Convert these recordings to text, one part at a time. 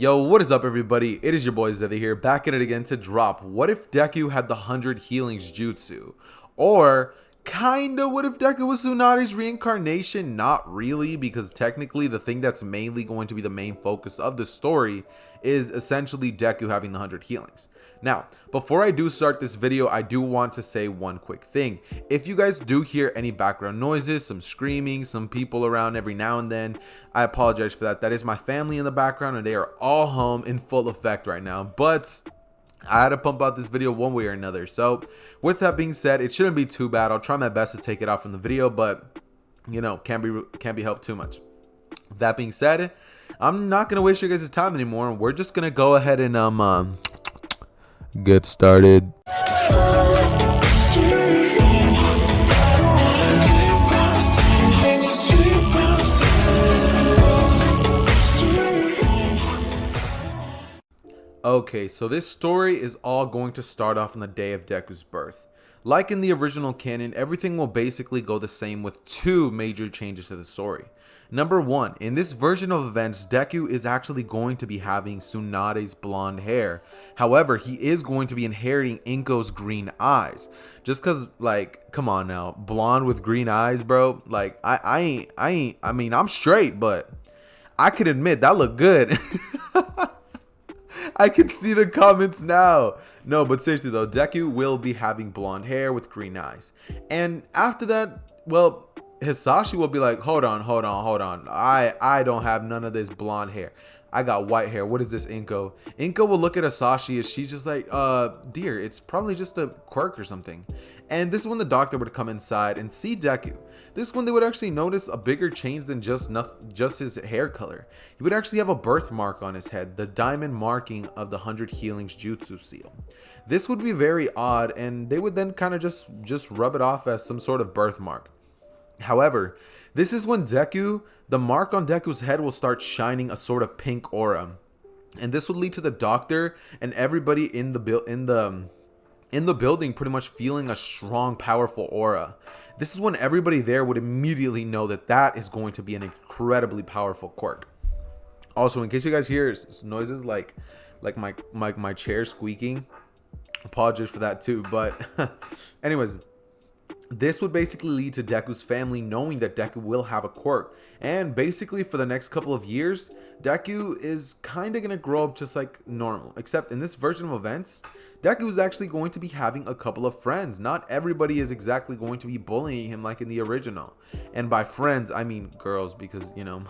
Yo, what is up everybody? It is your boy Zeddy here, back at it again to drop what if Deku had the 100 healings jutsu? Or kinda what if Deku was Tsunade's reincarnation? Not really, because technically the thing that's mainly going to be the main focus of the story is essentially Deku having the 100 healings. Now, before I do start this video, I do want to say one quick thing. If you guys do hear any background noises, some screaming, some people around every now and then, I apologize for that. That is my family in the background and they are all home in full effect right now. But I had to pump out this video one way or another. So with that being said, it shouldn't be too bad. I'll try my best to take it out from the video, but you know, can't be helped too much. That being said, I'm not gonna waste your guys' time anymore. We're just gonna go ahead and get started. Okay, so this story is all going to start off on the day of Deku's birth. Like in the original canon, everything will basically go the same with two major changes to the story. Number one, in this version of events, Deku is actually going to be having Tsunade's blonde hair. However, he is going to be inheriting Inko's green eyes. Just cause, like, come on now, blonde with green eyes, bro. Like, I mean, I'm straight, but I can admit that looked good. I can see the comments now. No, but seriously though, Deku will be having blonde hair with green eyes. And after that, well, Hisashi will be like, hold on. I don't have none of this blonde hair. I got white hair. What is this, Inko? Inko will look at Hisashi and she's just like, dear, it's probably just a quirk or something. And this is when the doctor would come inside and see Deku. This is when they would actually notice a bigger change than just his hair color. He would actually have a birthmark on his head, the diamond marking of the 100 healings jutsu seal. This would be very odd, and they would then kind of just rub it off as some sort of birthmark. However, this is when the mark on Deku's head will start shining a sort of pink aura. And this would lead to the doctor and everybody in the building pretty much feeling a strong, powerful aura. This is when everybody there would immediately know that that is going to be an incredibly powerful quirk. Also, in case you guys hear noises like my chair squeaking, apologize for that too. But anyways, this would basically lead to Deku's family knowing that Deku will have a quirk. And basically for the next couple of years, Deku is kind of going to grow up just like normal. Except in this version of events, Deku is actually going to be having a couple of friends. Not everybody is exactly going to be bullying him like in the original. And by friends, I mean girls, because, you know,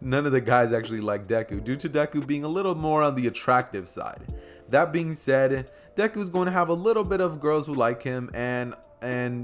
none of the guys actually like Deku, due to Deku being a little more on the attractive side. That being said, Deku is going to have a little bit of girls who like him, and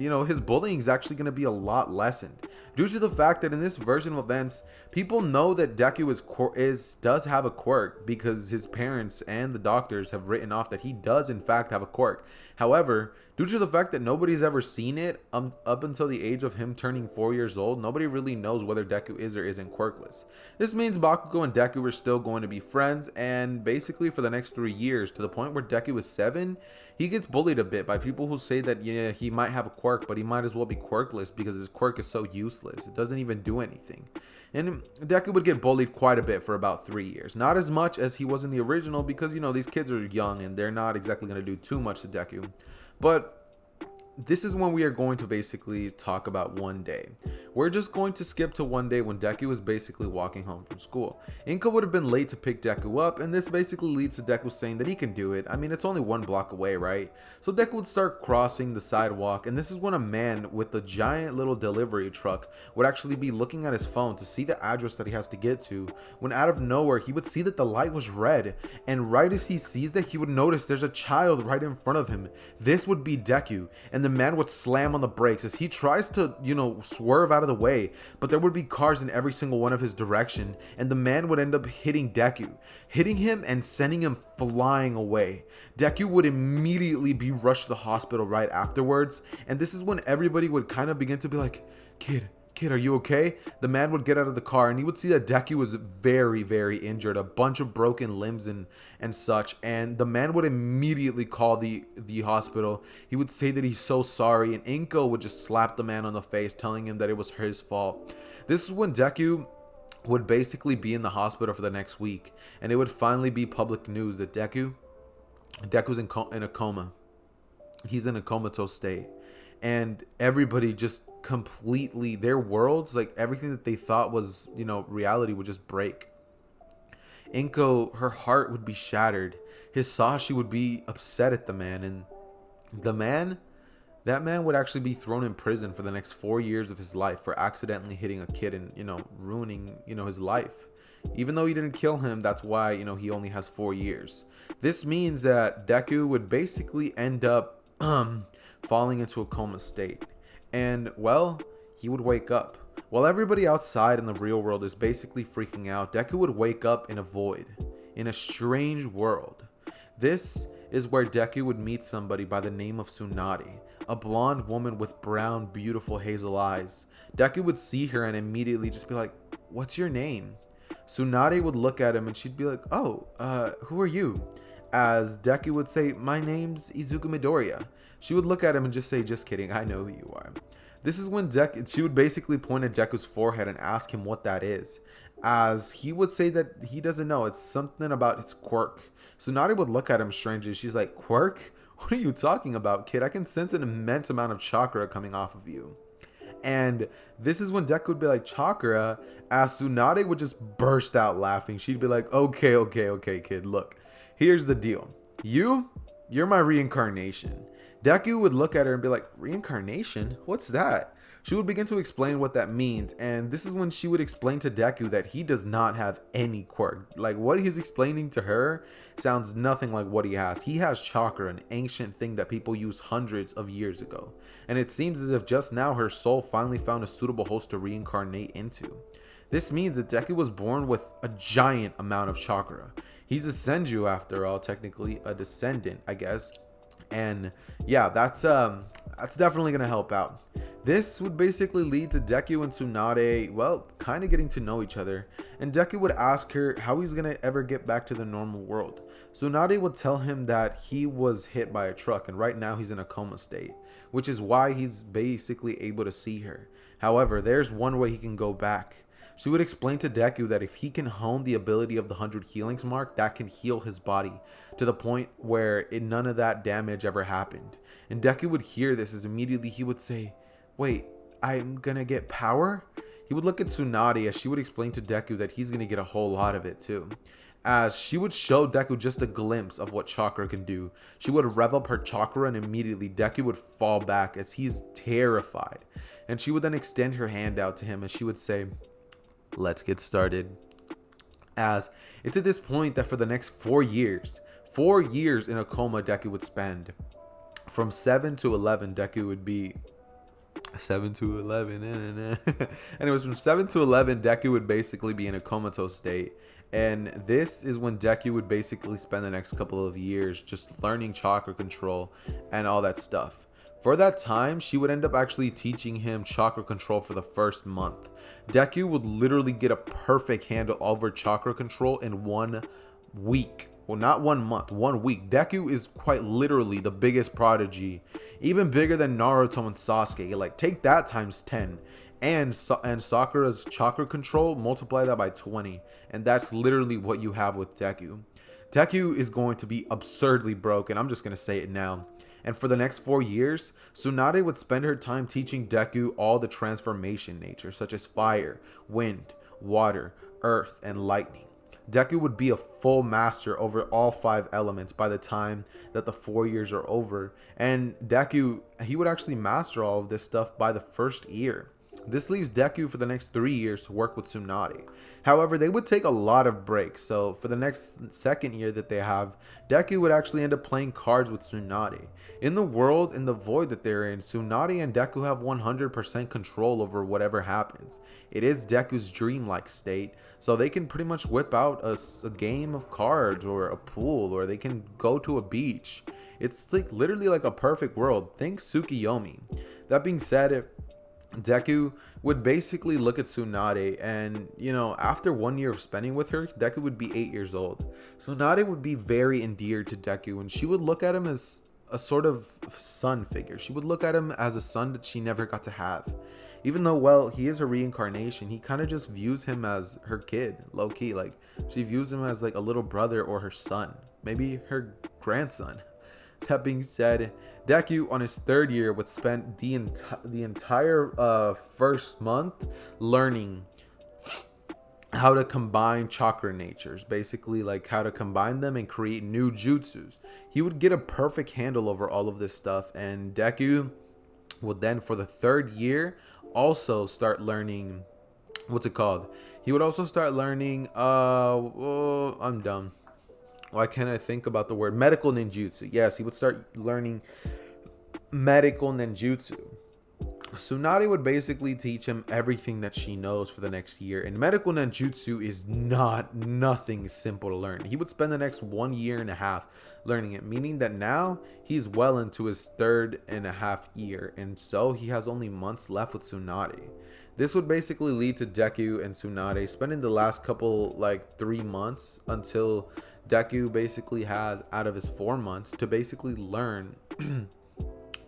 you know, his bullying is actually going to be a lot lessened due to the fact that in this version of events, people know that Deku does have a quirk because his parents and the doctors have written off that he does in fact have a quirk. However, due to the fact that nobody's ever seen it up until the age of him turning 4 years old, nobody really knows whether Deku is or isn't quirkless. This means Bakugou and Deku are still going to be friends, and basically for the next 3 years, to the point where Deku is 7, he gets bullied a bit by people who say that, yeah, he might have a quirk, but he might as well be quirkless because his quirk is so useless. It doesn't even do anything. And Deku would get bullied quite a bit for about 3 years. Not as much as he was in the original because, you know, these kids are young and they're not exactly going to do too much to Deku. But this is when we are going to basically talk about one day. We're just going to skip to one day when Deku was basically walking home from school. Inko would have been late to pick Deku up, and this basically leads to Deku saying that he can do it. I mean, it's only 1 block away, right? So Deku would start crossing the sidewalk, and this is when a man with a giant little delivery truck would actually be looking at his phone to see the address that he has to get to, when out of nowhere he would see that the light was red, and right as he sees that, he would notice there's a child right in front of him. This would be Deku, and the man would slam on the brakes as he tries to, you know, swerve out of the way, but there would be cars in every single one of his direction, and the man would end up hitting him and sending him flying away. Deku would immediately be rushed to the hospital right afterwards, and this is when everybody would kind of begin to be like, kid, are you okay? The man would get out of the car and he would see that Deku was very, very injured, a bunch of broken limbs and such, and the man would immediately call the hospital. He would say that he's so sorry, and Inko would just slap the man on the face, telling him that it was his fault. This is when Deku would basically be in the hospital for the next week, and it would finally be public news that Deku's in a coma. He's in a comatose state, and everybody just completely, their worlds, like everything that they thought was, reality, would just break. Inko, her heart would be shattered. Hisashi would be upset at the man, and the man that man would actually be thrown in prison for the next 4 years of his life for accidentally hitting a kid and, ruining, his life. Even though he didn't kill him, that's why, he only has 4 years. This means that Deku would basically end up falling into a coma state. And, well, he would wake up. While everybody outside in the real world is basically freaking out, Deku would wake up in a void, in a strange world. This is where Deku would meet somebody by the name of Tsunade, a blonde woman with brown, beautiful hazel eyes. Deku would see her and immediately just be like, "What's your name?" Tsunade would look at him and she'd be like, "Oh, who are you?" As Deku would say, "My name's Izuku Midoriya." She would look at him and just say, "Just kidding, I know who you are." This is when she would basically point at Deku's forehead and ask him what that is, as he would say that he doesn't know. It's something about its quirk. Tsunade would look at him strangely. She's like, "Quirk? What are you talking about, kid? I can sense an immense amount of chakra coming off of you." And this is when Deku would be like, "Chakra?" As Tsunade would just burst out laughing. She'd be like, okay, kid, look. Here's the deal. You're my reincarnation." Deku would look at her and be like, "Reincarnation? What's that?" She would begin to explain what that means, and this is when she would explain to Deku that he does not have any quirk. Like, what he's explaining to her sounds nothing like what he has. He has chakra, an ancient thing that people used hundreds of years ago. And it seems as if just now her soul finally found a suitable host to reincarnate into. This means that Deku was born with a giant amount of chakra. He's a Senju after all, technically a descendant, I guess. And yeah, that's definitely gonna help out. This would basically lead to Deku and Tsunade, well, kind of getting to know each other. And Deku would ask her how he's gonna ever get back to the normal world. Tsunade would tell him that he was hit by a truck and right now he's in a coma state, which is why he's basically able to see her. However, there's one way he can go back. She would explain to Deku that if he can hone the ability of the 100 healings mark, that can heal his body to the point where none of that damage ever happened. And Deku would hear this as immediately he would say, "Wait, I'm gonna get power?" He would look at Tsunade as she would explain to Deku that he's gonna get a whole lot of it too. As she would show Deku just a glimpse of what chakra can do. She would rev up her chakra and immediately Deku would fall back as he's terrified. And she would then extend her hand out to him and she would say, "Let's get started." As it's at this point that for the next 4 years in a coma Deku would spend. From 7 to 11, Deku would be 7 to 11. Anyways, from 7 to 11, Deku would basically be in a comatose state. And this is when Deku would basically spend the next couple of years just learning chakra control and all that stuff. For that time, she would end up actually teaching him chakra control for the first month. Deku would literally get a perfect handle over chakra control in 1 week. Well, not 1 month, 1 week. Deku is quite literally the biggest prodigy, even bigger than Naruto and Sasuke. Like, take that times 10. And Sakura's chakra control, multiply that by 20. And that's literally what you have with Deku. Deku is going to be absurdly broken. I'm just going to say it now. And for the next 4 years, Tsunade would spend her time teaching Deku all the transformation nature, such as fire, wind, water, earth, and lightning. Deku would be a full master over all 5 elements by the time that the 4 years are over. And Deku, he would actually master all of this stuff by the first year. This leaves Deku for the next 3 years to work with Tsunade. However, they would take a lot of breaks. So for the next second year that they have, Deku would actually end up playing cards with Tsunade. In the world, in the void that they're in, Tsunade and Deku have 100% control over whatever happens. It is Deku's dreamlike state, so they can pretty much whip out a game of cards or a pool, or they can go to a beach. It's like literally like a perfect world. Think Tsukiyomi. That being said, Deku would basically look at Tsunade and, after 1 year of spending with her, Deku would be 8 years old. Tsunade would be very endeared to Deku and she would look at him as a sort of son figure. She would look at him as a son that she never got to have. Even though, well, he is her reincarnation, he kind of just views him as her kid, low key. Like, she views him as like a little brother or her son, maybe her grandson. That being said, Deku on his third year would spend the entire first month learning how to combine chakra natures, basically like how to combine them and create new jutsus. He would get a perfect handle over all of this stuff, and Deku would then, for the third year, also start learning, what's it called? He would also start learning, I'm dumb. Why can't I think about the word? Medical ninjutsu. Yes, he would start learning medical ninjutsu. Tsunade would basically teach him everything that she knows for the next year. And medical ninjutsu is nothing simple to learn. He would spend the next 1.5 years learning it, meaning that now he's well into his 3.5 year. And so he has only months left with Tsunade. This would basically lead to Deku and Tsunade spending the last couple, like 3 months until Deku basically has, out of his 4 months, to basically learn,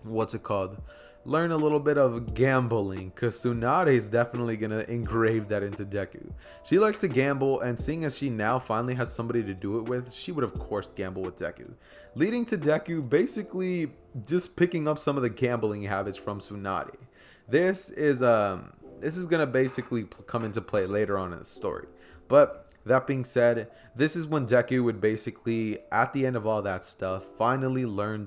what's it called? Learn a little bit of gambling, because Tsunade is definitely going to engrave that into Deku. She likes to gamble, and seeing as she now finally has somebody to do it with, she would of course gamble with Deku, leading to Deku basically just picking up some of the gambling habits from Tsunade. This is going to basically come into play later on in the story. But that being said, this is when Deku would basically, at the end of all that stuff, finally learn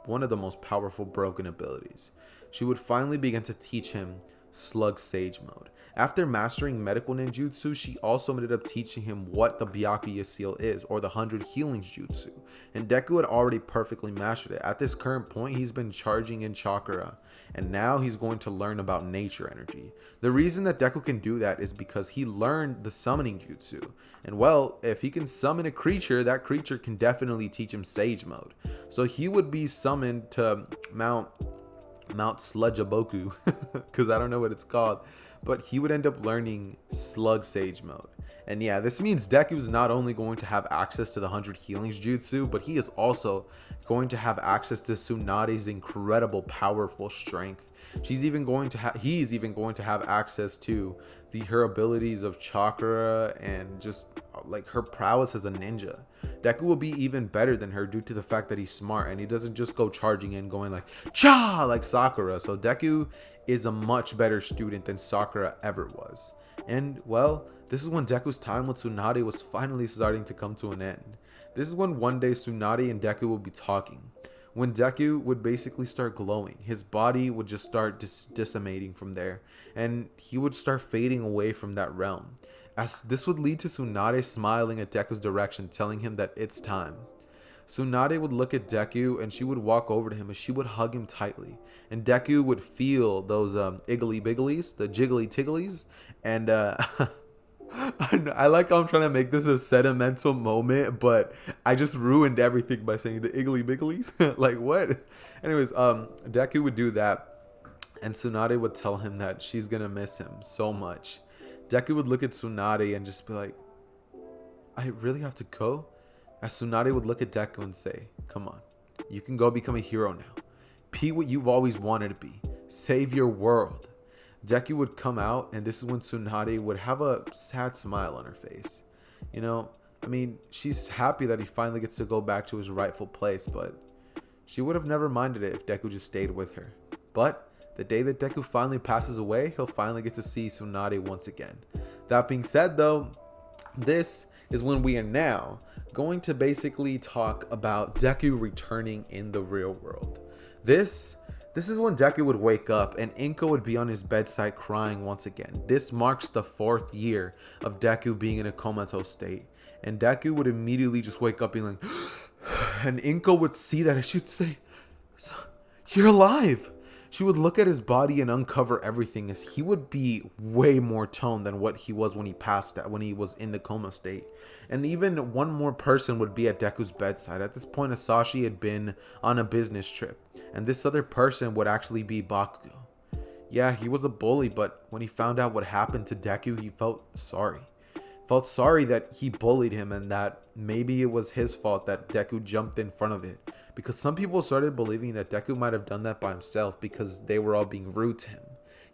one of the most powerful broken abilities. She would finally begin to teach him Slug Sage Mode. After mastering medical ninjutsu, she also ended up teaching him what the Byakuya Seal is, or the 100 Healings Jutsu. And Deku had already perfectly mastered it. At this current point, he's been charging in chakra, and now he's going to learn about nature energy. The reason that Deku can do that is because he learned the summoning jutsu. And well, if he can summon a creature, that creature can definitely teach him Sage Mode. So he would be summoned to Mount Sludgeaboku, because I don't know what it's called, but he would end up learning Slug Sage Mode. And yeah, this means Deku is not only going to have access to the 100 Healings Jutsu, but he is also going to have access to Tsunade's incredible powerful strength. He's even going to have access to her abilities of chakra and just like her prowess as a ninja. Deku will be even better than her due to the fact that he's smart and he doesn't just go charging in going like cha like Sakura. So Deku is a much better student than Sakura ever was. And well, this is when Deku's time with Tsunade was finally starting to come to an end. This is when one day Tsunade and Deku will be talking. When Deku would basically start glowing, his body would just start decimating from there, and he would start fading away from that realm. As this would lead to Tsunade smiling at Deku's direction, telling him that it's time. Tsunade would look at Deku and she would walk over to him and she would hug him tightly. And Deku would feel those iggly bigglies, the jiggly tigglies, and I like how I'm trying to make this a sentimental moment, but I just ruined everything by saying the iggly bigglies. Like what? Anyways, Deku would do that, and Tsunade would tell him that she's gonna miss him so much. Deku would look at Tsunade and just be like, I really have to go? As Tsunade would look at Deku and say, come on, you can go become a hero now. Be what you've always wanted to be. Save your world. Deku would come out, and this is when Tsunade would have a sad smile on her face. You know, I mean, she's happy that he finally gets to go back to his rightful place, but she would have never minded it if Deku just stayed with her. But the day that Deku finally passes away, he'll finally get to see Tsunade once again. That being said, though, this is when we are now going to basically talk about Deku returning in the real world. This is when Deku would wake up and Inko would be on his bedside crying once again. This marks the 4th year of Deku being in a comatose state. And Deku would immediately just wake up being like, and Inko would see that and she would say, you're alive. She would look at his body and uncover everything, as he would be way more toned than what he was when he passed out, when he was in the coma state. And even one more person would be at Deku's bedside. At this point, Asashi had been on a business trip, and this other person would actually be Bakugou. Yeah, he was a bully, but when he found out what happened to Deku, he felt sorry. felt sorry that he bullied him and that maybe it was his fault that Deku jumped in front of it. Because some people started believing that Deku might have done that by himself because they were all being rude to him.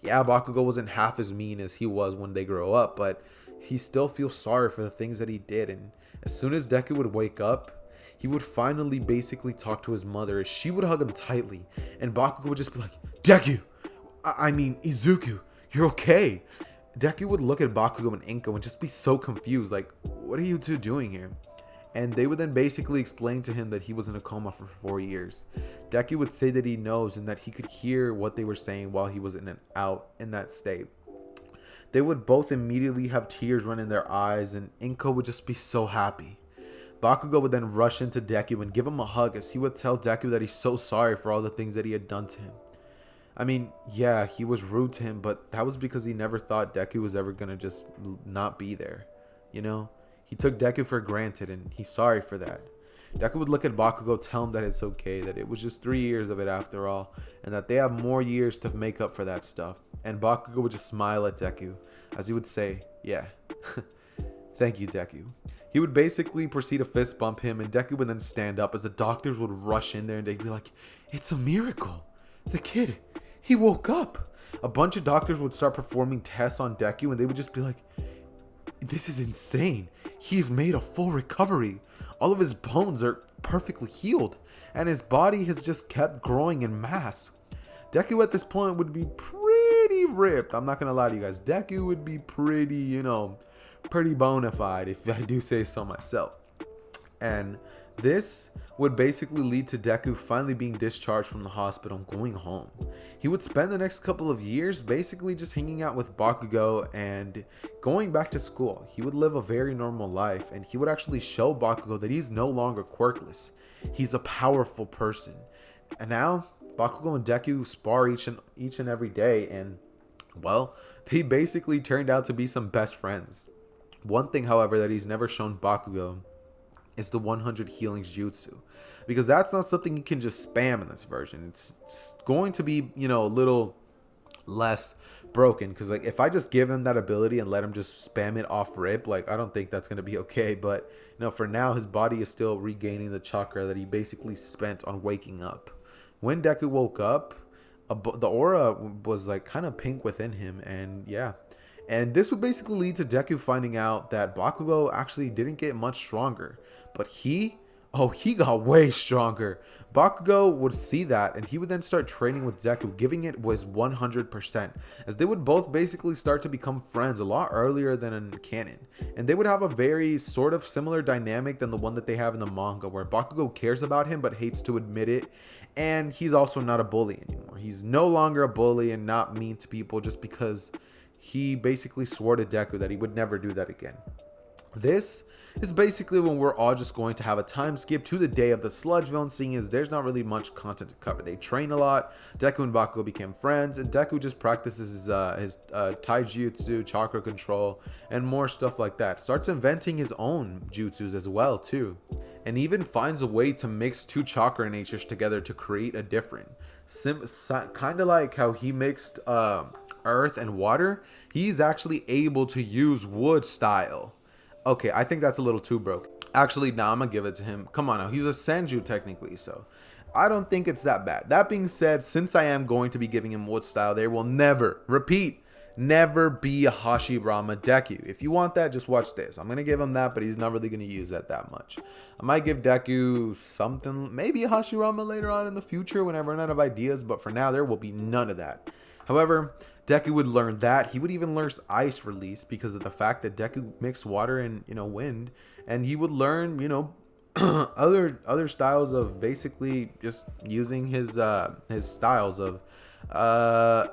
Yeah, Bakugou wasn't half as mean as he was when they grow up, but he still feels sorry for the things that he did. And as soon as Deku would wake up, he would finally basically talk to his mother. She would hug him tightly, and Bakugou would just be like, Deku! I mean, Izuku, you're okay. Deku would look at Bakugou and Inko and just be so confused, like, what are you two doing here? And they would then basically explain to him that he was in a coma for 4 years. Deku would say that he knows and that he could hear what they were saying while he was in and out in that state. They would both immediately have tears run in their eyes, and Inko would just be so happy. Bakugou would then rush into Deku and give him a hug as he would tell Deku that he's so sorry for all the things that he had done to him. I mean, yeah, he was rude to him, but that was because he never thought Deku was ever going to just not be there. You know? He took Deku for granted, and he's sorry for that. Deku would look at Bakugou, tell him that it's okay, that it was just 3 years of it after all, and that they have more years to make up for that stuff. And Bakugou would just smile at Deku, as he would say, yeah, thank you, Deku. He would basically proceed to fist bump him, and Deku would then stand up as the doctors would rush in there, and they'd be like, it's a miracle. The kid, he woke up. A bunch of doctors would start performing tests on Deku, and they would just be like, this is insane. He's made a full recovery. All of his bones are perfectly healed, and his body has just kept growing in mass. Deku at this point would be pretty ripped. I'm not gonna lie to you guys. Deku would be pretty, pretty bona fide, if I do say so myself. And this would basically lead to Deku finally being discharged from the hospital and going home. He would spend the next couple of years basically just hanging out with Bakugou and going back to school. He would live a very normal life, and he would actually show Bakugou that he's no longer quirkless. He's a powerful person. And now Bakugou and Deku spar each and every day, and well, they basically turned out to be some best friends. One thing, however, that he's never shown Bakugou is the 100 healings jutsu, because that's not something you can just spam in this version. It's going to be, a little less broken, because like if I just give him that ability and let him just spam it off rip, like I don't think that's going to be okay. But for now, his body is still regaining the chakra that he basically spent on waking up. When Deku woke up, the aura was like kind of pink within him, and yeah. And this would basically lead to Deku finding out that Bakugou actually didn't get much stronger, but he got way stronger. Bakugou would see that, and he would then start training with Deku, giving it was 100%, as they would both basically start to become friends a lot earlier than in canon. And they would have a very sort of similar dynamic than the one that they have in the manga, where Bakugou cares about him but hates to admit it, and he's also not a bully anymore. He's no longer a bully and not mean to people just because he basically swore to Deku that he would never do that again. This is basically when we're all just going to have a time skip to the day of the sludge villain, seeing as there's not really much content to cover. They train a lot. Deku and Bakugou became friends, and Deku just practices his taijutsu, chakra control, and more stuff like that. Starts inventing his own jutsus as well too, and even finds a way to mix two chakra natures together to create a different. Kind of like how he mixed earth and water. He's actually able to use wood style. Okay, I think that's a little too broke. Actually, nah, I'm gonna give it to him. Come on now, he's a Senju technically, so I don't think it's that bad. That being said, since I am going to be giving him wood style, there will never be a Hashirama Deku. If you want that, just watch this. I'm gonna give him that, but he's not really gonna use that much. I might give Deku something, maybe a Hashirama later on in the future when I run out of ideas, but for now, there will be none of that. However, Deku would learn that. He would even learn ice release because of the fact that Deku mixed water and wind, and he would learn other styles of basically just using his styles of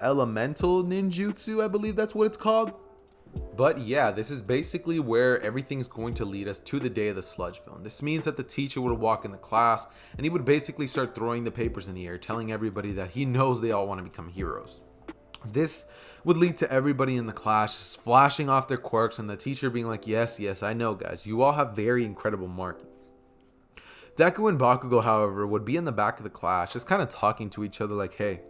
elemental ninjutsu, I believe that's what it's called. But yeah, this is basically where everything's going to lead us to the day of the sludge villain. This means that the teacher would walk in the class and he would basically start throwing the papers in the air, telling everybody that he knows they all want to become heroes. This would lead to everybody in the class flashing off their quirks and the teacher being like, yes, I know guys, you all have very incredible markings. Deku and Bakugou, however, would be in the back of the class just kind of talking to each other like, hey,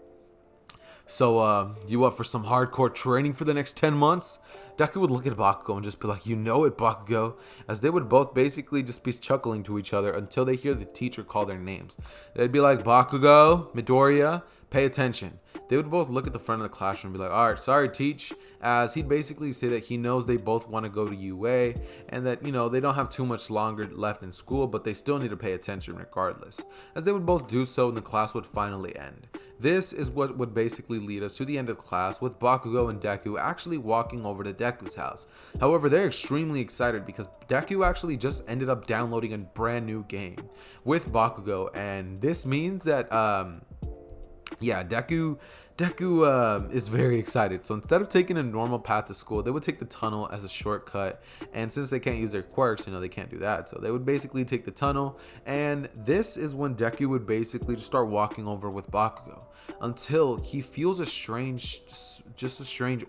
So, you up for some hardcore training for the next 10 months? Deku would look at Bakugou and just be like, you know it, Bakugou, as they would both basically just be chuckling to each other until they hear the teacher call their names. They'd be like, Bakugou, Midoriya, pay attention. They would both look at the front of the classroom and be like, all right, sorry, teach, as he'd basically say that he knows they both want to go to UA and that, you know, they don't have too much longer left in school, but they still need to pay attention regardless, as they would both do so and the class would finally end. This is what would basically lead us to the end of the class, with Bakugou and Deku actually walking over to Deku's house. However, they're extremely excited because Deku actually just ended up downloading a brand new game with Bakugou, and this means that yeah, Deku is very excited. So instead of taking a normal path to school, they would take the tunnel as a shortcut. And since they can't use their quirks, you know, they can't do that. So they would basically take the tunnel. And this is when Deku would basically just start walking over with Bakugou until he feels a strange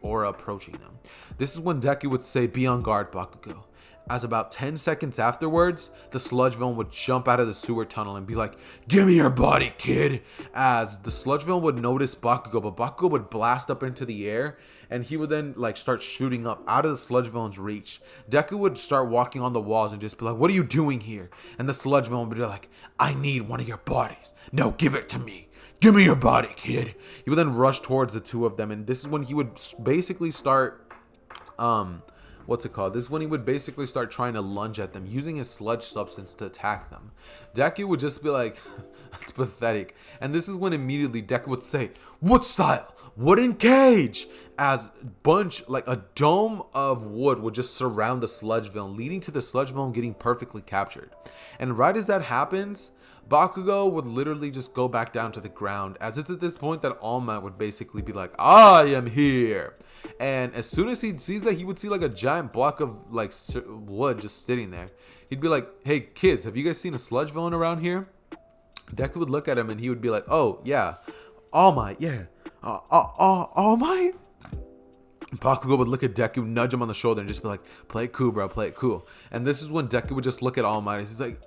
aura approaching them. This is when Deku would say, be on guard, Bakugou. As about 10 seconds afterwards, the sludge villain would jump out of the sewer tunnel and be like, give me your body, kid. As the sludge villain would notice Bakugou, but Bakugou would blast up into the air and he would then like start shooting up out of the sludge villain's reach. Deku would start walking on the walls and just be like, what are you doing here? And the sludge villain would be like, I need one of your bodies. No, give it to me. Give me your body, kid. He would then rush towards the two of them, and this is when he would basically start this is when he would basically start trying to lunge at them using his sludge substance to attack them. Deku would just be like, that's pathetic. And this is when immediately Deku would say, wood style, wooden cage, as a dome of wood would just surround the sludge villain, leading to the sludge villain getting perfectly captured. And right as that happens, Bakugou would literally just go back down to the ground, as it's at this point that All Might would basically be like, I am here. And as soon as he sees that, he would see like a giant block of like wood just sitting there. He'd be like, hey kids, have you guys seen a sludge villain around here? Deku would look at him and he would be like, oh yeah, All Might, yeah, All Might. Bakugou would look at Deku, nudge him on the shoulder, and just be like, play it cool, bro, play it cool. And this is when Deku would just look at All Might, and he's like,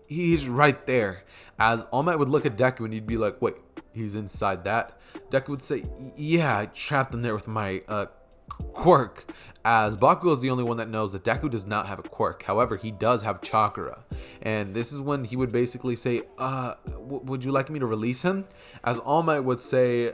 he's right there. As All Might would look at Deku, and he'd be like, wait, he's inside that? Deku would say, yeah, I trapped him there with my quirk. As Bakugou is the only one that knows that Deku does not have a quirk. However, he does have chakra. And this is when he would basically say, would you like me to release him? As All Might would say,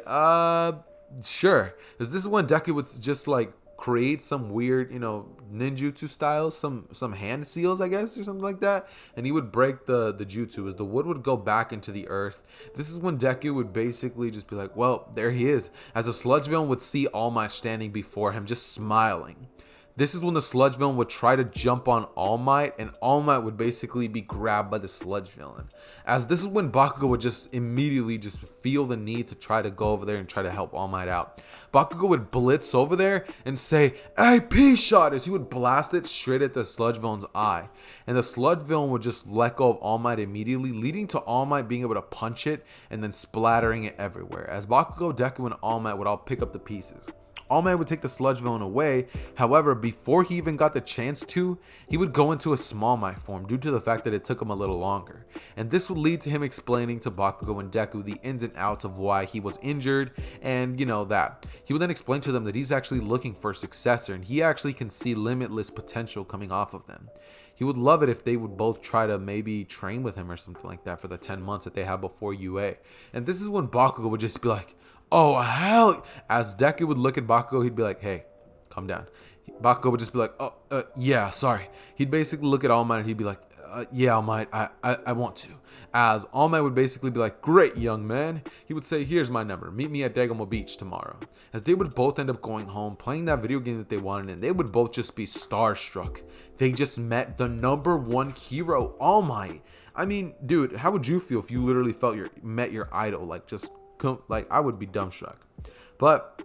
sure. Because this is when Deku would just like create some weird, you know, ninjutsu style, some hand seals, I guess, or something like that, and he would break the jutsu as the wood would go back into the earth. This is when Deku would basically just be like, well, there he is, as a sludge villain would see All Might standing before him just smiling. This is when the sludge villain would try to jump on All Might, and All Might would basically be grabbed by the sludge villain. As this is when Bakugou would just immediately just feel the need to try to go over there and try to help All Might out. Bakugou would blitz over there and say, AP shot, as he would blast it straight at the sludge villain's eye. And the sludge villain would just let go of All Might immediately, leading to All Might being able to punch it and then splattering it everywhere. As Bakugou, Deku, and All Might would all pick up the pieces. All Might would take the sludge villain away. However, before he even got the chance to, he would go into a Small Might form due to the fact that it took him a little longer. And this would lead to him explaining to Bakugou and Deku the ins and outs of why he was injured, and you know that. He would then explain to them that he's actually looking for a successor and he actually can see limitless potential coming off of them. He would love it if they would both try to maybe train with him or something like that for the 10 months that they have before UA. And this is when Bakugou would just be like, oh hell, as Deku would look at Bakugou, he'd be like, hey, calm down. Bakugou would just be like, yeah, sorry. He'd basically look at All Might and he'd be like, yeah, All Might, I want to. As All Might would basically be like, great, young man. He would say, here's my number. Meet me at Dagamo Beach tomorrow. As they would both end up going home, playing that video game that they wanted, and they would both just be starstruck. They just met the #1 hero, All Might. I mean, dude, how would you feel if you literally met your idol? Like, I would be dumbstruck. But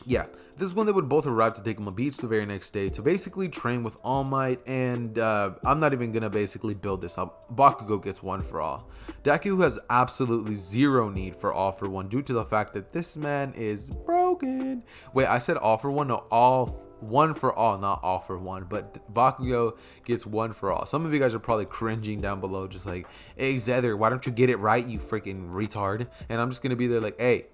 yeah, this is when they would both arrive to Dagamo Beach the very next day to basically train with All Might. And I'm not even gonna basically build this up. Bakugou gets 1 for all. Deku has absolutely zero need for All for One due to the fact that this man is broken. Wait, I said All for One? No, all 1 for all, not All for One. But Bakugou gets 1 for all. Some of you guys are probably cringing down below, just like, hey Zether, why don't you get it right, you freaking retard? And I'm just gonna be there like, hey,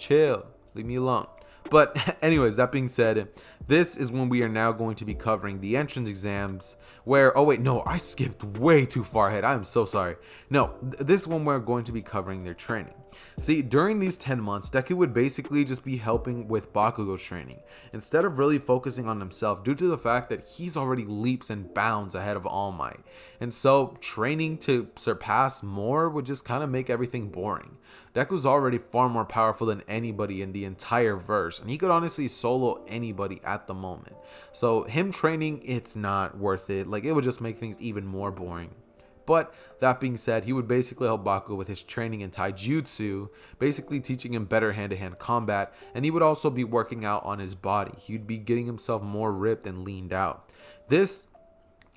chill, leave me alone. But anyways, that being said, this is when we are now going to be covering the entrance exams where, oh wait, no, I skipped way too far ahead. I'm so sorry. No, this one we're going to be covering their training. See, during these 10 months, Deku would basically just be helping with Bakugou's training instead of really focusing on himself due to the fact that he's already leaps and bounds ahead of All Might. And so training to surpass more would just kind of make everything boring. Deku's already far more powerful than anybody in the entire verse, and he could honestly solo anybody at the moment. So him training, it's not worth it. Like, it would just make things even more boring. But that being said, he would basically help Bakugou with his training in Taijutsu, basically teaching him better hand-to-hand combat, and he would also be working out on his body. He'd be getting himself more ripped and leaned out. This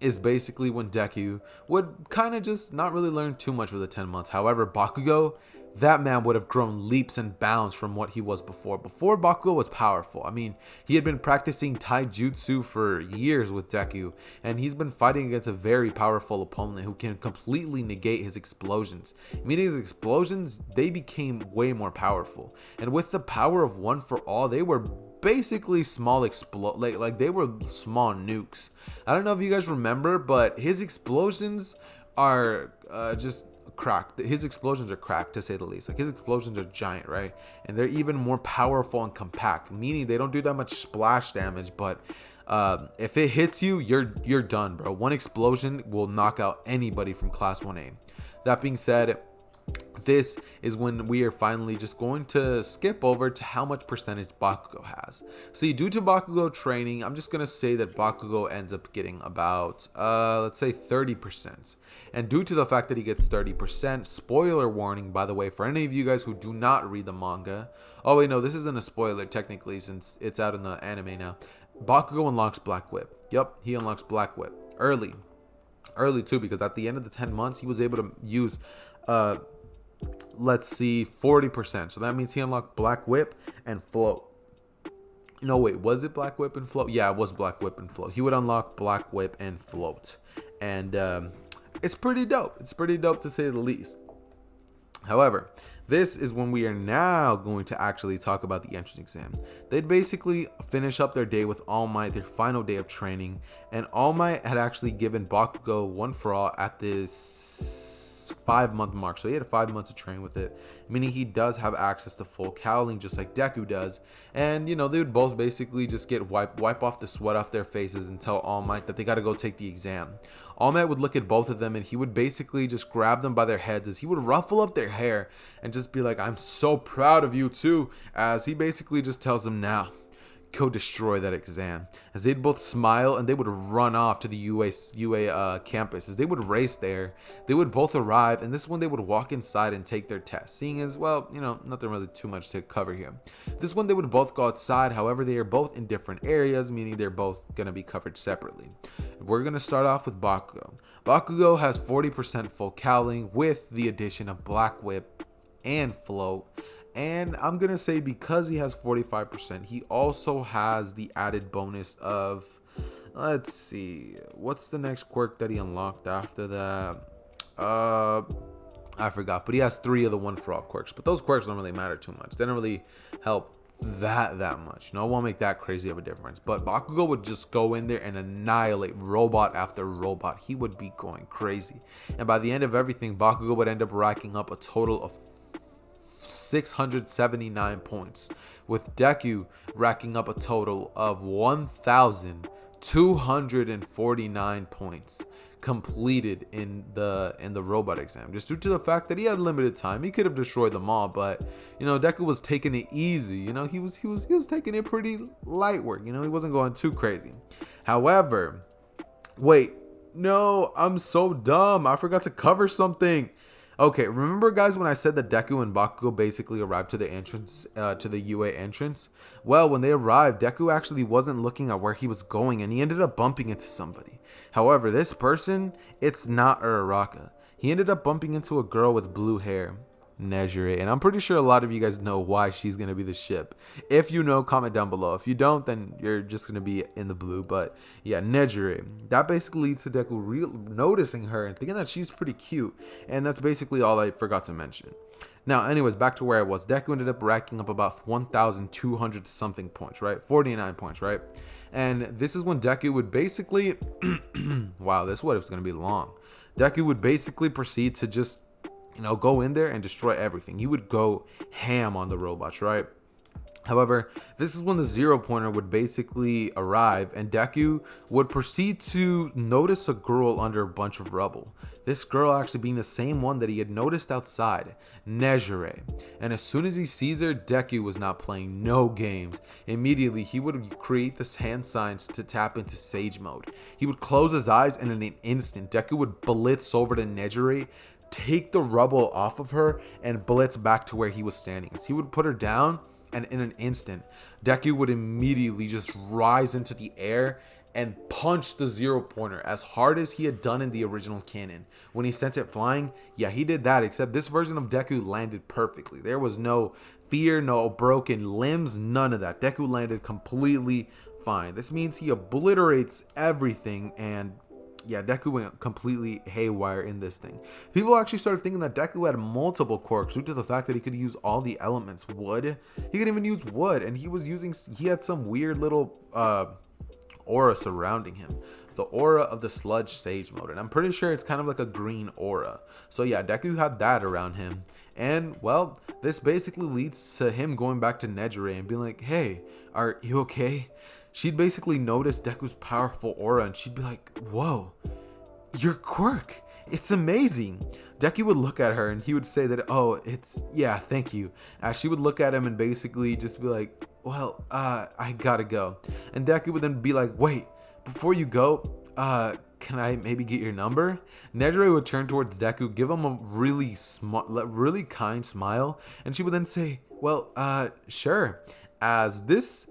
is basically when Deku would kind of just not really learn too much for the 10 months. However, Bakugou, that man would have grown leaps and bounds from what he was before. Before, Bakugou was powerful. I mean, he had been practicing Taijutsu for years with Deku, and he's been fighting against a very powerful opponent who can completely negate his explosions. Meaning his explosions, they became way more powerful. And with the power of One for All, they were basically small like they were small nukes. I don't know if you guys remember, but his explosions are just cracked. His explosions are cracked, to say the least. Like, his explosions are giant, right? And they're even more powerful and compact, meaning they don't do that much splash damage, but if it hits you, you're done, bro. One explosion will knock out anybody from class 1A. That being said, this is when we are finally just going to skip over to how much percentage Bakugou has. See, due to Bakugou training, I'm just going to say that Bakugou ends up getting about, let's say 30%. And due to the fact that he gets 30%, spoiler warning, by the way, for any of you guys who do not read the manga. Oh, wait, no, this isn't a spoiler technically since it's out in the anime now. Bakugou unlocks Black Whip. Yep, he unlocks Black Whip early too, because at the end of the 10 months, he was able to use, let's see, 40%. So that means he unlocked Black Whip and Float. No, wait, was it Black Whip and Float? Yeah, it was Black Whip and Float. He would unlock Black Whip and Float. And it's pretty dope. It's pretty dope, to say the least. However, this is when we are now going to actually talk about the entrance exam. They'd basically finish up their day with All Might, their final day of training. And All Might had actually given Bakugou One for All at this 5-month mark. So he had 5 months to train with it, meaning he does have access to full cowling just like Deku does. And you know, they would both basically just get wipe off the sweat off their faces and tell All Might that they got to go take the exam. All Might would look at both of them and he would basically just grab them by their heads as he would ruffle up their hair and just be like, "I'm so proud of you too," as he basically just tells them, "Now go destroy that exam." As they'd both smile and they would run off to the UA campus. As they would race there, they would both arrive, and this is when they would walk inside and take their test. Seeing as, well, you know, nothing really too much to cover here. This one they would both go outside. However, they are both in different areas, meaning they're both going to be covered separately. We're going to start off with Bakugou. Bakugou has 40% full cowling with the addition of Black Whip and Float. And I'm going to say because he has 45%, he also has the added bonus of, let's see, what's the next quirk that he unlocked after that? I forgot, but he has 3 of the One for All quirks. But those quirks don't really matter too much. They don't really help that much. No, it won't make that crazy of a difference. But Bakugou would just go in there and annihilate robot after robot. He would be going crazy. And by the end of everything, Bakugou would end up racking up a total of 679 points, with Deku racking up a total of 1,249 points completed in the robot exam. Just due to the fact that he had limited time, he could have destroyed them all, but you know, Deku was taking it easy. You know, he was taking it pretty light work. You know, he wasn't going too crazy. However, wait, no, I'm so dumb. I forgot to cover something. Okay, remember guys when I said that Deku and Bakugou basically arrived to the entrance, to the UA entrance? Well, when they arrived, Deku actually wasn't looking at where he was going and he ended up bumping into somebody. However, this person, it's not Uraraka. He ended up bumping into a girl with blue hair. Nejire. And I'm pretty sure a lot of you guys know why she's going to be the ship. If you know, comment down below. If you don't, then you're just going to be in the blue. But yeah, Nejire. That basically leads to Deku noticing her and thinking that she's pretty cute. And that's basically all I forgot to mention. Now, anyways, back to where I was. Deku ended up racking up about 1,200 something points, right? 49 points, right? And this is when Deku would basically... wow, this what if it's going to be long. Deku would basically proceed to just, go in there and destroy everything. He would go ham on the robots, right? However, this is when the 0 pointer would basically arrive and Deku would proceed to notice a girl under a bunch of rubble. This girl actually being the same one that he had noticed outside, Nejire. And as soon as he sees her, Deku was not playing no games. Immediately, he would create this hand signs to tap into Sage mode. He would close his eyes and in an instant, Deku would blitz over to Nejire, take the rubble off of her, and blitz back to where he was standing. As he would put her down, and in an instant, Deku would immediately just rise into the air and punch the 0 pointer as hard as he had done in the original canon. When he sent it flying, yeah, he did that, except this version of Deku landed perfectly. There was no fear, no broken limbs, none of that. Deku landed completely fine. This means he obliterates everything, and yeah, Deku went completely haywire in this thing. People actually started thinking that Deku had multiple quirks due to the fact that he could use all the elements. Wood, he could even use wood, and he had some weird little aura surrounding him. The aura of the sludge sage mode, and I'm pretty sure it's kind of like a green aura. So yeah, Deku had that around him, and well, this basically leads to him going back to Nejire and being like, hey, are you okay? She'd basically notice Deku's powerful aura and she'd be like, whoa, your quirk, it's amazing. Deku would look at her and he would say that, oh, yeah, thank you. She would look at him and basically just be like, well, I gotta go. And Deku would then be like, wait, before you go, can I maybe get your number? Nejire would turn towards Deku, give him a really kind smile, and she would then say, well, sure. As this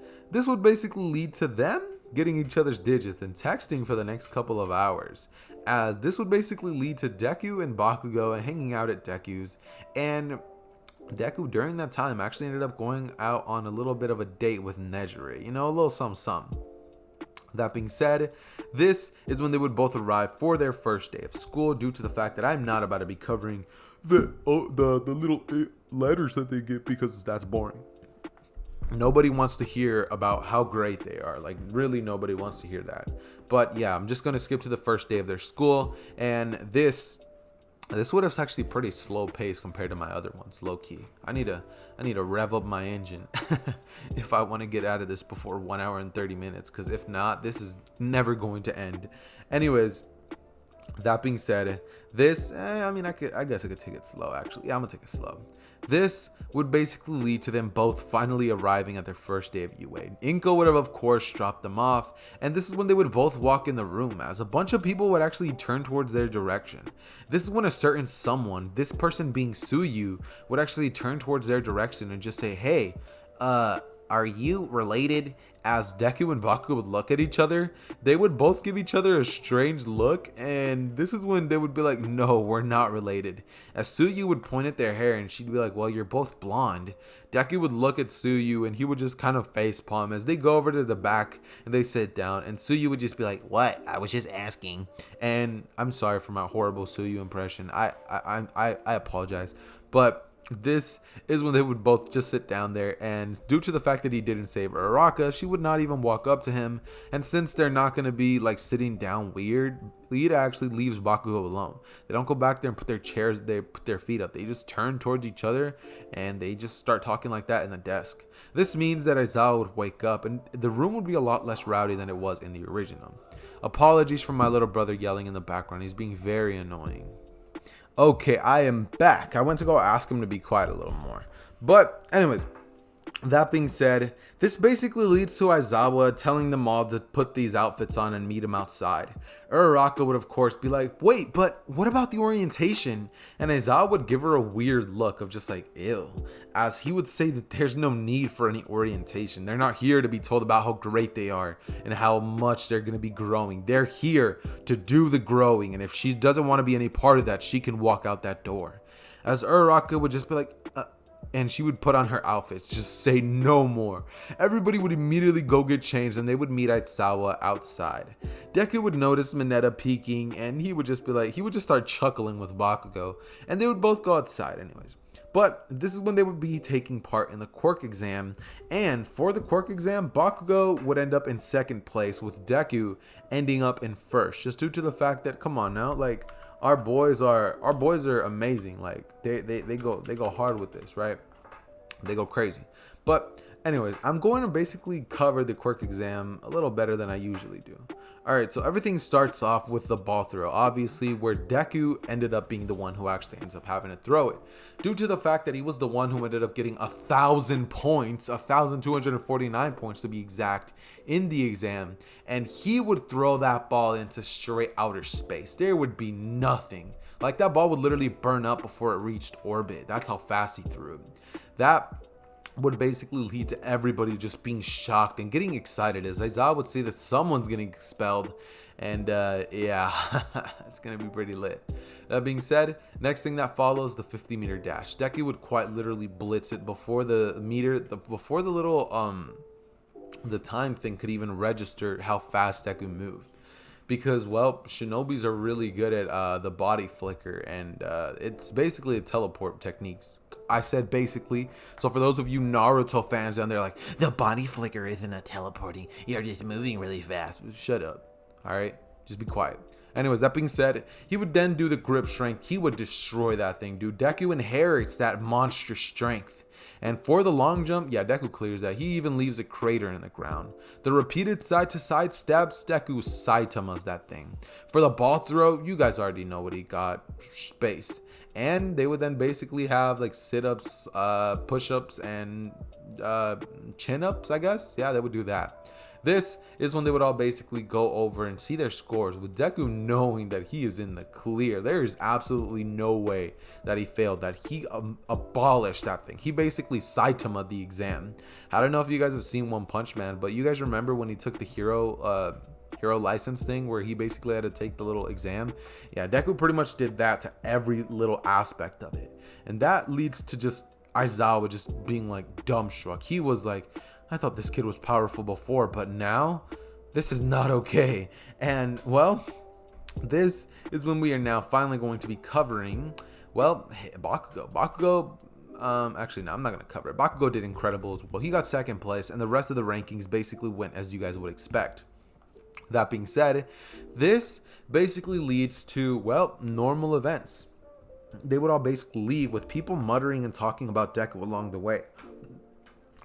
would basically lead to them getting each other's digits and texting for the next couple of hours. As this would basically lead to Deku and Bakugou hanging out at Deku's, and Deku during that time actually ended up going out on a little bit of a date with Nejire, a little something. That being said, this is when they would both arrive for their first day of school, due to the fact that I'm not about to be covering the little letters that they get because that's boring. Nobody wants to hear about how great they are. Like, really, nobody wants to hear that. But yeah, I'm just going to skip to the first day of their school. And this would have actually pretty slow pace compared to my other ones, low key. I need to rev up my engine if I want to get out of this before 1 hour and 30 minutes. Because if not, this is never going to end. Anyways, that being said, this, I guess I could take it slow, actually. Yeah, I'm going to take it slow. This would basically lead to them both finally arriving at their first day of UA. Inko would have, of course, dropped them off, and this is when they would both walk in the room, as a bunch of people would actually turn towards their direction. This is when a certain someone, this person being Suyu, would actually turn towards their direction and just say, hey, are you related? As Deku and Bakugou would look at each other, they would both give each other a strange look, and this is when they would be like, no, we're not related. As Suyu would point at their hair and she'd be like, well, you're both blonde. Deku would look at Suyu and he would just kind of facepalm as they go over to the back and they sit down, and Suyu would just be like, what? I was just asking. And I'm sorry for my horrible Suyu impression. I apologize. But this is when they would both just sit down there, and due to the fact that he didn't save Araka, she would not even walk up to him. And since they're not going to be like sitting down weird, Lita actually leaves Bakugou alone. They don't go back there and put their feet up. They just turn towards each other and they just start talking like that in the desk. This means that Aizawa would wake up and the room would be a lot less rowdy than it was in the original. Apologies for my little brother yelling in the background. He's being very annoying. Okay, I am back. I went to go ask him to be quiet a little more. But anyways, that being said, this basically leads to Aizawa telling them all to put these outfits on and meet him outside. Uraraka would of course be like, wait, but what about the orientation? And Aizawa would give her a weird look of just like, ew, as he would say that there's no need for any orientation. They're not here to be told about how great they are and how much they're going to be growing. They're here to do the growing, and if she doesn't want to be any part of that, she can walk out that door. as Uraraka would just be like, and she would put on her outfits, just say no more. Everybody would immediately go get changed and they would meet Aizawa outside. Deku would notice Mineta peeking and he would just start chuckling with Bakugou, and they would both go outside anyways. But this is when they would be taking part in the quirk exam, and for the quirk exam, Bakugou would end up in second place with Deku ending up in first, just due to the fact that, come on now, like, our boys are amazing. Like they go hard with this, right? They go crazy. But anyways, I'm going to basically cover the quirk exam a little better than I usually do. All right, so everything starts off with the ball throw, obviously, where Deku ended up being the one who actually ends up having to throw it, due to the fact that he was the one who ended up getting 1,000 points, 1,249 points to be exact, in the exam, and he would throw that ball into straight outer space. There would be nothing. Like, that ball would literally burn up before it reached orbit. That's how fast he threw it. That would basically lead to everybody just being shocked and getting excited, as Aizawa would say that someone's getting expelled, and yeah, it's gonna be pretty lit. That being said, next thing that follows, the 50-meter dash. Deku would quite literally blitz it before the little the time thing could even register how fast Deku moved. Because, well, shinobis are really good at the body flicker, and it's basically a teleport techniques. I said basically, so for those of you Naruto fans down there like, the body flicker isn't a teleporting, you're just moving really fast. Shut up, alright? Just be quiet. Anyways, that being said, he would then do the grip strength. He would destroy that thing, dude. Deku inherits that monster strength. And for the long jump, yeah, Deku clears that. He even leaves a crater in the ground. The repeated side-to-side stabs, Deku Saitama's that thing. For the ball throw, you guys already know what he got. Space. And they would then basically have like sit-ups, push-ups, and chin-ups, I guess. Yeah, they would do that. This is when they would all basically go over and see their scores, with Deku knowing that he is in the clear. There is absolutely no way that he failed, that he abolished that thing. He basically Saitama the exam. I don't know if you guys have seen One Punch Man, but you guys remember when he took the hero license thing, where he basically had to take the little exam? Yeah, Deku pretty much did that to every little aspect of it. And that leads to just Aizawa just being like dumbstruck. He was like, I thought this kid was powerful before, but now this is not okay. And, well, this is when we are now finally going to be covering, well, Bakugou. Actually, no, I'm not going to cover it. Bakugou did incredible as well. He got second place, and the rest of the rankings basically went as you guys would expect. That being said, this basically leads to, well, normal events. They would all basically leave with people muttering and talking about Deku along the way.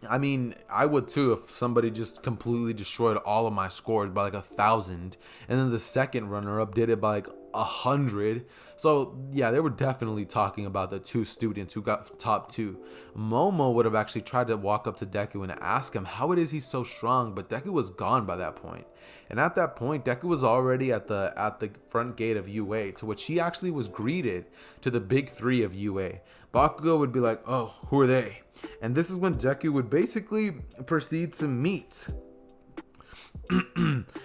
I mean, I would too if somebody just completely destroyed all of my scores by like 1,000, and then the second runner-up did it by like 100. So yeah, they were definitely talking about the two students who got top 2. Momo would have actually tried to walk up to Deku and ask him how it is he's so strong, but Deku was gone by that point. And at that point, Deku was already at the front gate of UA, to which he actually was greeted to the big 3 of UA. Bakugou would be like, oh, who are they? And this is when Deku would basically proceed to meet.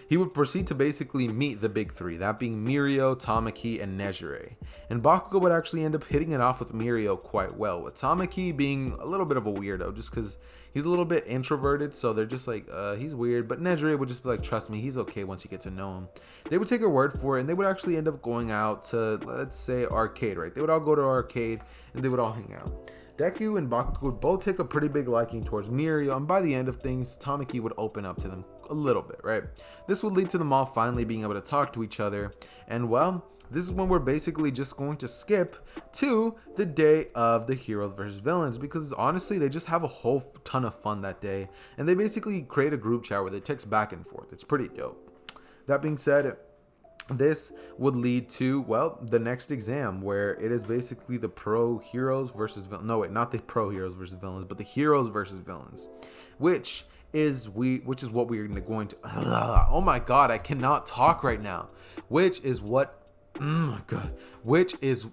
He would proceed to basically meet the big 3, that being Mirio, Tamaki, and Nejire. And Bakugou would actually end up hitting it off with Mirio quite well, with Tamaki being a little bit of a weirdo, just because he's a little bit introverted, so they're just like, he's weird. But Nejire would just be like, trust me, he's okay once you get to know him. They would take her word for it, and they would actually end up going out to, let's say, arcade, right? They would all go to arcade, and they would all hang out. Deku and Bakugou would both take a pretty big liking towards Mirio, and by the end of things, Tamaki would open up to them a little bit, right? This would lead to them all finally being able to talk to each other, and well, this is when we're basically just going to skip to the day of the heroes versus villains, because honestly, they just have a whole ton of fun that day, and they basically create a group chat where they text back and forth. It's pretty dope. That being said, this would lead to, well, the next exam, where it is basically the pro heroes versus villains. No, wait, not the pro heroes versus villains, but the heroes versus villains, which is what we're going to. Oh my god, I cannot talk right now. Which is what? Oh my god. Which is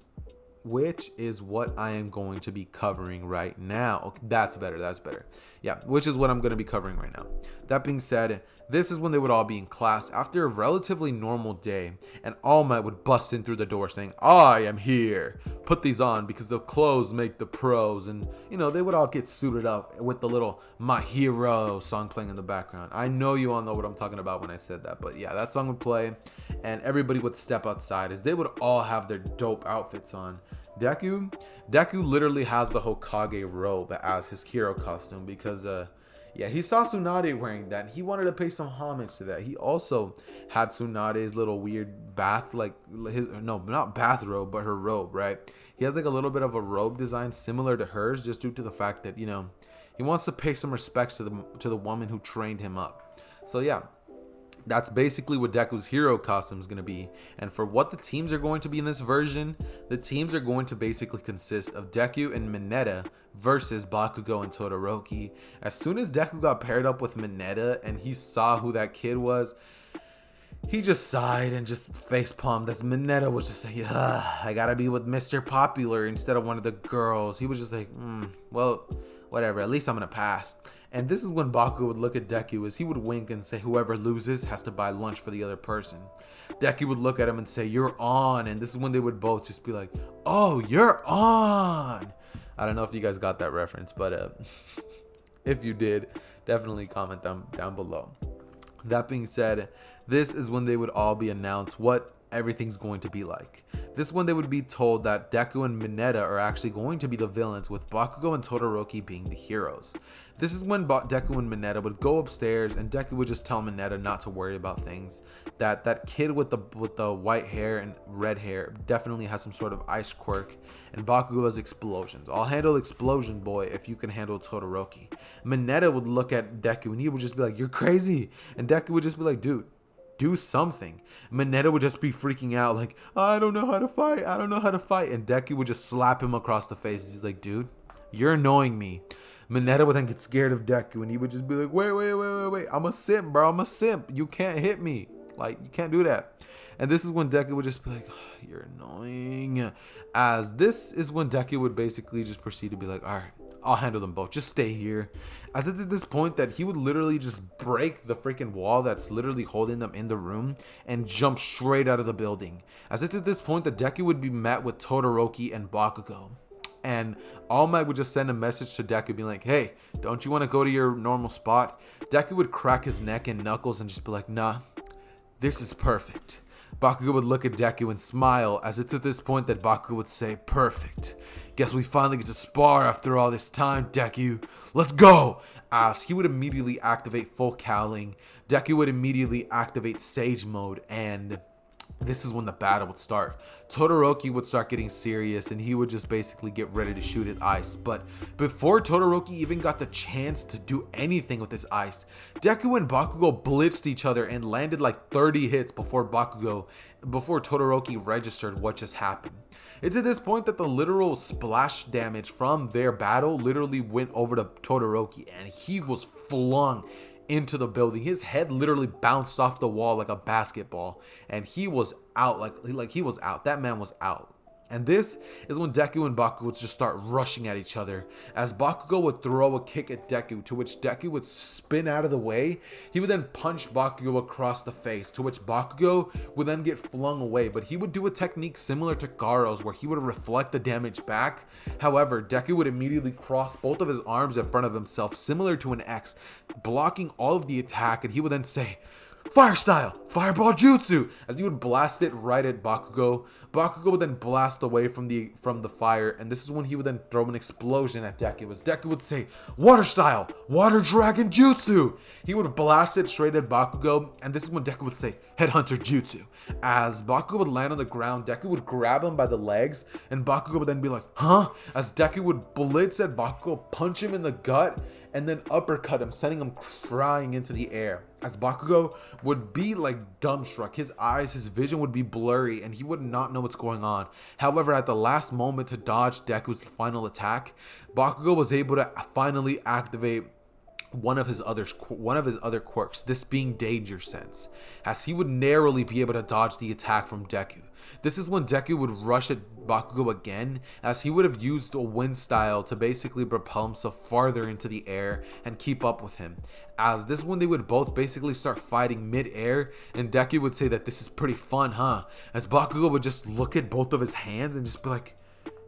which is what I am going to be covering right now. Okay, that's better. That's better. Yeah, which is what I'm going to be covering right now. That being said, this is when they would all be in class after a relatively normal day, and All Might would bust in through the door saying, "I am here. Put these on because the clothes make the pros." And, you know, they would all get suited up with the little "My Hero" song playing in the background. I know you all know what I'm talking about when I said that, but yeah, that song would play, and everybody would step outside as they would all have their dope outfits on. Deku literally has the Hokage robe as his hero costume because yeah, he saw Tsunade wearing that and he wanted to pay some homage to that. He also had Tsunade's little weird bath, like his, no, not bathrobe, but her robe, right? He has like a little bit of a robe design similar to hers, just due to the fact that, you know, he wants to pay some respects to the woman who trained him up. So yeah, that's basically what Deku's hero costume is going to be. And for what the teams are going to be in this version, the teams are going to basically consist of Deku and Mineta versus Bakugou and Todoroki. As soon as Deku got paired up with Mineta and he saw who that kid was, he just sighed and just face palmed as Mineta was just like, I gotta be with Mr. Popular instead of one of the girls. He was just like, well, whatever, at least I'm gonna pass. And this is when Baku would look at Deku as he would wink and say whoever loses has to buy lunch for the other person. Deku would look at him and say, "You're on." And this is when they would both just be like, "Oh, you're on." I don't know if you guys got that reference, but if you did, definitely comment down below. That being said, this is when they would all be announced what everything's going to be like. This is when they would be told that Deku and Mineta are actually going to be the villains, with Bakugou and Todoroki being the heroes. This is when Deku and Mineta would go upstairs and Deku would just tell Mineta not to worry about things. That kid with the white hair and red hair definitely has some sort of ice quirk, and Bakugou has explosions. I'll handle Explosion Boy if you can handle Todoroki. Mineta would look at Deku and he would just be like, "You're crazy." And Deku would just be like, "Dude, do something." Mineta would just be freaking out like, "I don't know how to fight. I don't know how to fight." And Deku would just slap him across the face. He's like, "Dude, you're annoying me." Mineta would then get scared of Deku and he would just be like, wait. I'm a simp, bro. I'm a simp. You can't hit me. Like, you can't do that." And this is when Deku would just be like, "Oh, you're annoying." As this is when Deku would basically just proceed to be like, "All right, I'll handle them both. Just stay here." As it's at this point that he would literally just break the freaking wall that's literally holding them in the room and jump straight out of the building. As it's at this point that Deku would be met with Todoroki and Bakugou. And All Might would just send a message to Deku being like, "Hey, don't you want to go to your normal spot?" Deku would crack his neck and knuckles and just be like, "Nah, this is perfect." Bakugou would look at Deku and smile, as it's at this point that Bakugou would say, "Perfect. Guess we finally get to spar after all this time, Deku. Let's go." As he would immediately activate full cowling, Deku would immediately activate Sage mode, and this is when the battle would start. Todoroki would start getting serious and he would just basically get ready to shoot at ice. But before Todoroki even got the chance to do anything with his ice, Deku and Bakugou blitzed each other and landed like 30 hits before Todoroki registered what just happened. It's at this point that the literal splash damage from their battle literally went over to Todoroki and he was flung into the building. His head literally bounced off the wall like a basketball and he was out. Like he was out. That man was out. And this is when Deku and Bakugou would just start rushing at each other, as Bakugou would throw a kick at Deku, to which Deku would spin out of the way. He would then punch Bakugou across the face, to which Bakugou would then get flung away. But he would do a technique similar to Garo's, where he would reflect the damage back. However, Deku would immediately cross both of his arms in front of himself, similar to an X, blocking all of the attack, and he would then say, "Fire style, fireball jutsu," as he would blast it right at Bakugou. Bakugou would then blast away from the fire, and this is when he would then throw an explosion at Deku, as Deku would say, "Water style, water dragon jutsu." He would blast it straight at Bakugou, and this is when Deku would say, "Headhunter jutsu." As Bakugou would land on the ground, Deku would grab him by the legs, and Bakugou would then be like, "Huh?" As Deku would blitz at Bakugou, punch him in the gut, and then uppercut him, sending him crying into the air. As Bakugou would be like dumbstruck, his eyes, his vision would be blurry, and he would not know what's going on. However, at the last moment to dodge Deku's final attack, Bakugou was able to finally activate one of his other quirks, this being danger sense, as he would narrowly be able to dodge the attack from Deku. This is when Deku would rush at Bakugou again, as he would have used a wind style to basically propel himself farther into the air and keep up with him. As this is when they would both basically start fighting mid-air, and Deku would say that this is pretty fun, huh? As Bakugou would just look at both of his hands and just be like,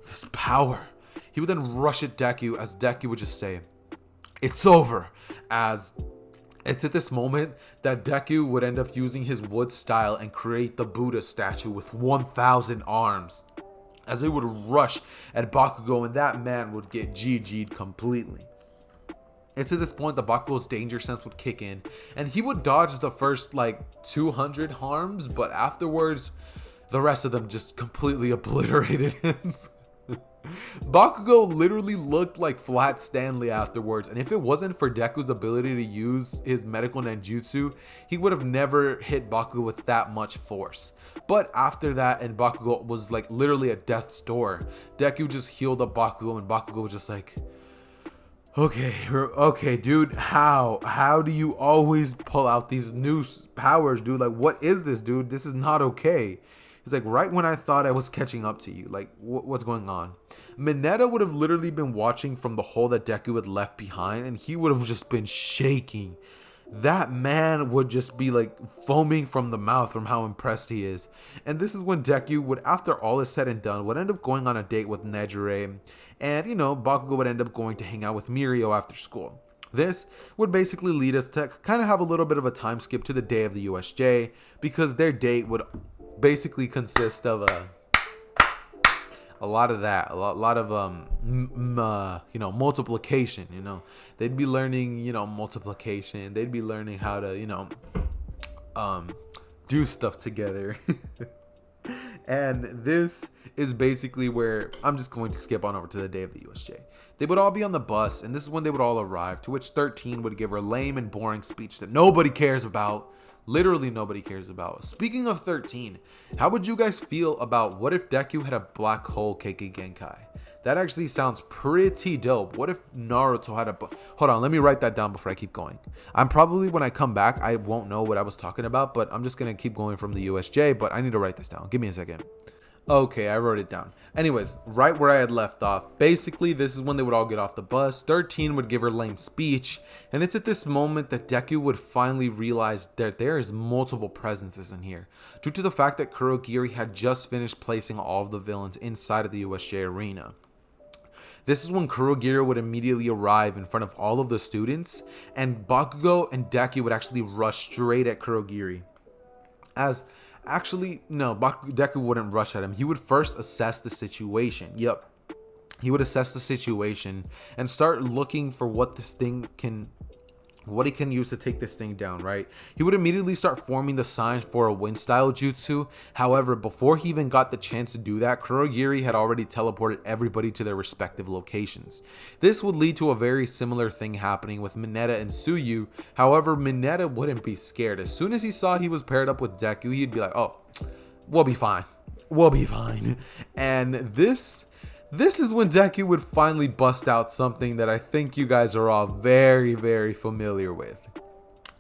this power. He would then rush at Deku, as Deku would just say, it's over. As it's at this moment that Deku would end up using his wood style and create the Buddha statue with 1,000 arms, as it would rush at Bakugou, and that man would get GG'd completely. It's at this point that Bakugou's danger sense would kick in, and he would dodge the first like 200 harms, but afterwards the rest of them just completely obliterated him. Bakugou literally looked like Flat Stanley afterwards, and if it wasn't for Deku's ability to use his medical ninjutsu, he would have never hit Bakugou with that much force. But after that, and Bakugou was like literally at death's door, Deku just healed up Bakugou, and Bakugou was just like, okay, dude, how do you always pull out these new powers, dude? Like, what is this, dude? This is not okay. He's like, right when I thought I was catching up to you, like, what's going on? Mineta would have literally been watching from the hole that Deku had left behind, and he would have just been shaking. That man would just be like foaming from the mouth from how impressed he is. And this is when Deku would, after all is said and done, would end up going on a date with Nejire, and Bakugou would end up going to hang out with Mirio after school. This would basically lead us to kind of have a little bit of a time skip to the day of the USJ, because their date would basically consist of a lot of that, a lot of multiplication. They'd be learning multiplication. They'd be learning how to do stuff together. And this is basically where I'm just going to skip on over to the day of the USJ. They would all be on the bus, and this is when they would all arrive, to which 13 would give her a lame and boring speech that nobody cares about. Literally nobody cares about. Speaking of 13, how would you guys feel about what if Deku had a black hole Keiki Genkai? That actually sounds pretty dope. What if Naruto had a... Hold on, let me write that down before I keep going. I'm probably, when I come back, I won't know what I was talking about, but I'm just going to keep going from the USJ, but I need to write this down. Give me a second. Okay, I wrote it down. Anyways, right where I had left off, basically this is when they would all get off the bus. 13 would give her lame speech, and it's at this moment that Deku would finally realize that there is multiple presences in here, due to the fact that Kurogiri had just finished placing all of the villains inside of the USJ arena. This is when Kurogiri would immediately arrive in front of all of the students, and Bakugou and Deku would actually rush straight at Kurogiri. Actually, no, Deku wouldn't rush at him. He would first assess the situation. Yep. He would assess the situation and start looking for what he can use to take this thing down, right? He would immediately start forming the signs for a wind style jutsu. However, before he even got the chance to do that, Kurogiri had already teleported everybody to their respective locations. This would lead to a very similar thing happening with Mineta and Tsuyu. However, Mineta wouldn't be scared. As soon as he saw he was paired up with Deku, he'd be like, oh, we'll be fine. We'll be fine. And this is when Deku would finally bust out something that I think you guys are all very, very familiar with.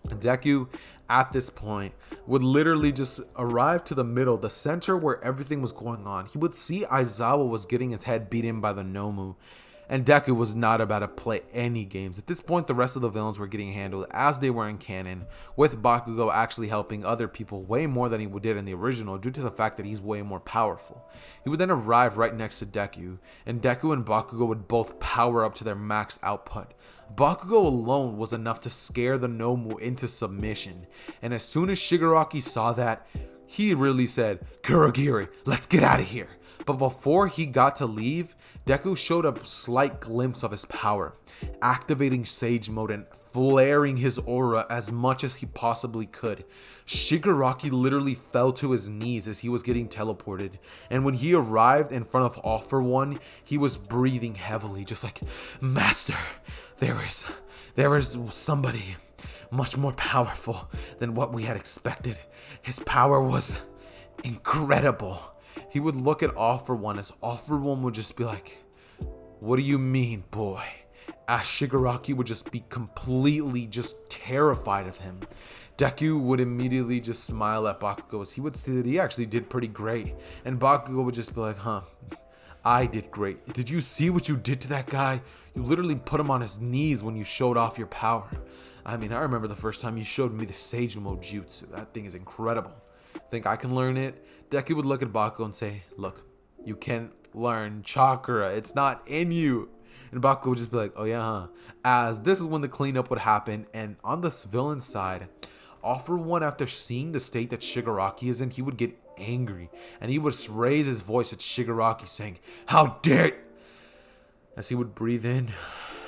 Deku, at this point, would literally just arrive to the middle, the center where everything was going on. He would see Aizawa was getting his head beaten by the Nomu, and Deku was not about to play any games. At this point, the rest of the villains were getting handled as they were in canon, with Bakugou actually helping other people way more than he did in the original, due to the fact that he's way more powerful. He would then arrive right next to Deku, and Deku and Bakugou would both power up to their max output. Bakugou alone was enough to scare the Nomu into submission, and as soon as Shigaraki saw that, he really said, "Kurogiri, let's get out of here." But before he got to leave, Deku showed a slight glimpse of his power, activating Sage Mode and flaring his aura as much as he possibly could. Shigaraki literally fell to his knees as he was getting teleported, and when he arrived in front of All For One, he was breathing heavily, just like, "Master, there is somebody much more powerful than what we had expected. His power was incredible." He would look at All For One, as All For One would just be like, "What do you mean, boy?" as Shigaraki would just be completely just terrified of him. Deku would immediately just smile at Bakugou as he would see that he actually did pretty great. And Bakugou would just be like, huh, I did great. Did you see what you did to that guy? You literally put him on his knees when you showed off your power. I mean, I remember the first time you showed me the Sage Mode Jutsu. That thing is incredible. Think I can learn it? Deku would look at Bakugou and say, look, you can't learn chakra. It's not in you. And Bakugou would just be like, oh yeah, huh? As this is when the cleanup would happen. And on this villain side, all for one, after seeing the state that Shigaraki is in, he would get angry. And he would raise his voice at Shigaraki saying, how dare you? As he would breathe in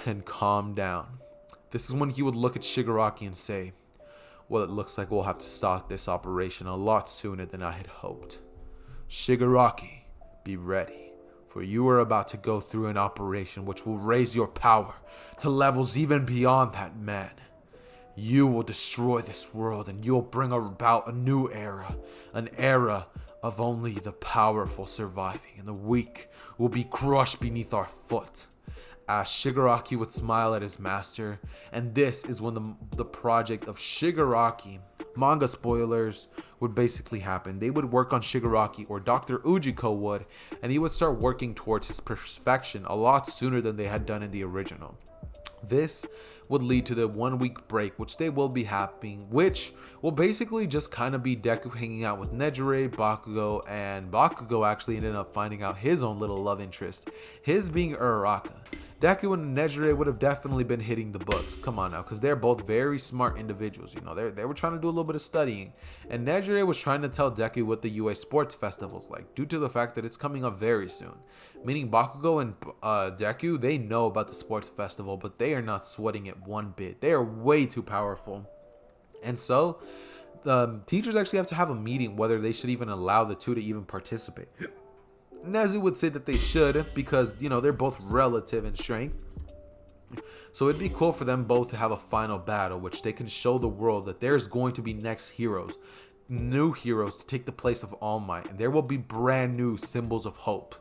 and calm down. This is when he would look at Shigaraki and say, well, it looks like we'll have to start this operation a lot sooner than I had hoped. Shigaraki, be ready, for you are about to go through an operation which will raise your power to levels even beyond that man. You will destroy this world and you'll bring about a new era, an era of only the powerful surviving and the weak will be crushed beneath our foot. As Shigaraki would smile at his master, and this is when the project of Shigaraki, manga spoilers, would basically happen. They would work on Shigaraki, or Dr. Ujiko would, and he would start working towards his perfection a lot sooner than they had done in the original. This would lead to the 1 week break, which they will be having, which will basically just kind of be Deku hanging out with Nejire, Bakugou, and Bakugou actually ended up finding out his own little love interest, his being Uraraka. Deku and Nejire would have definitely been hitting the books. Come on now, because they're both very smart individuals. You know, they were trying to do a little bit of studying. And Nejire was trying to tell Deku what the UA Sports Festival's like, due to the fact that it's coming up very soon. Meaning Bakugou and Deku, they know about the sports festival, but they are not sweating it one bit. They are way too powerful. And so, the teachers actually have to have a meeting whether they should even allow the two to even participate. Nezu would say that they should because, you know, they're both relative in strength. So it'd be cool for them both to have a final battle, which they can show the world that there's going to be next heroes, new heroes to take the place of All Might, and there will be brand new symbols of hope.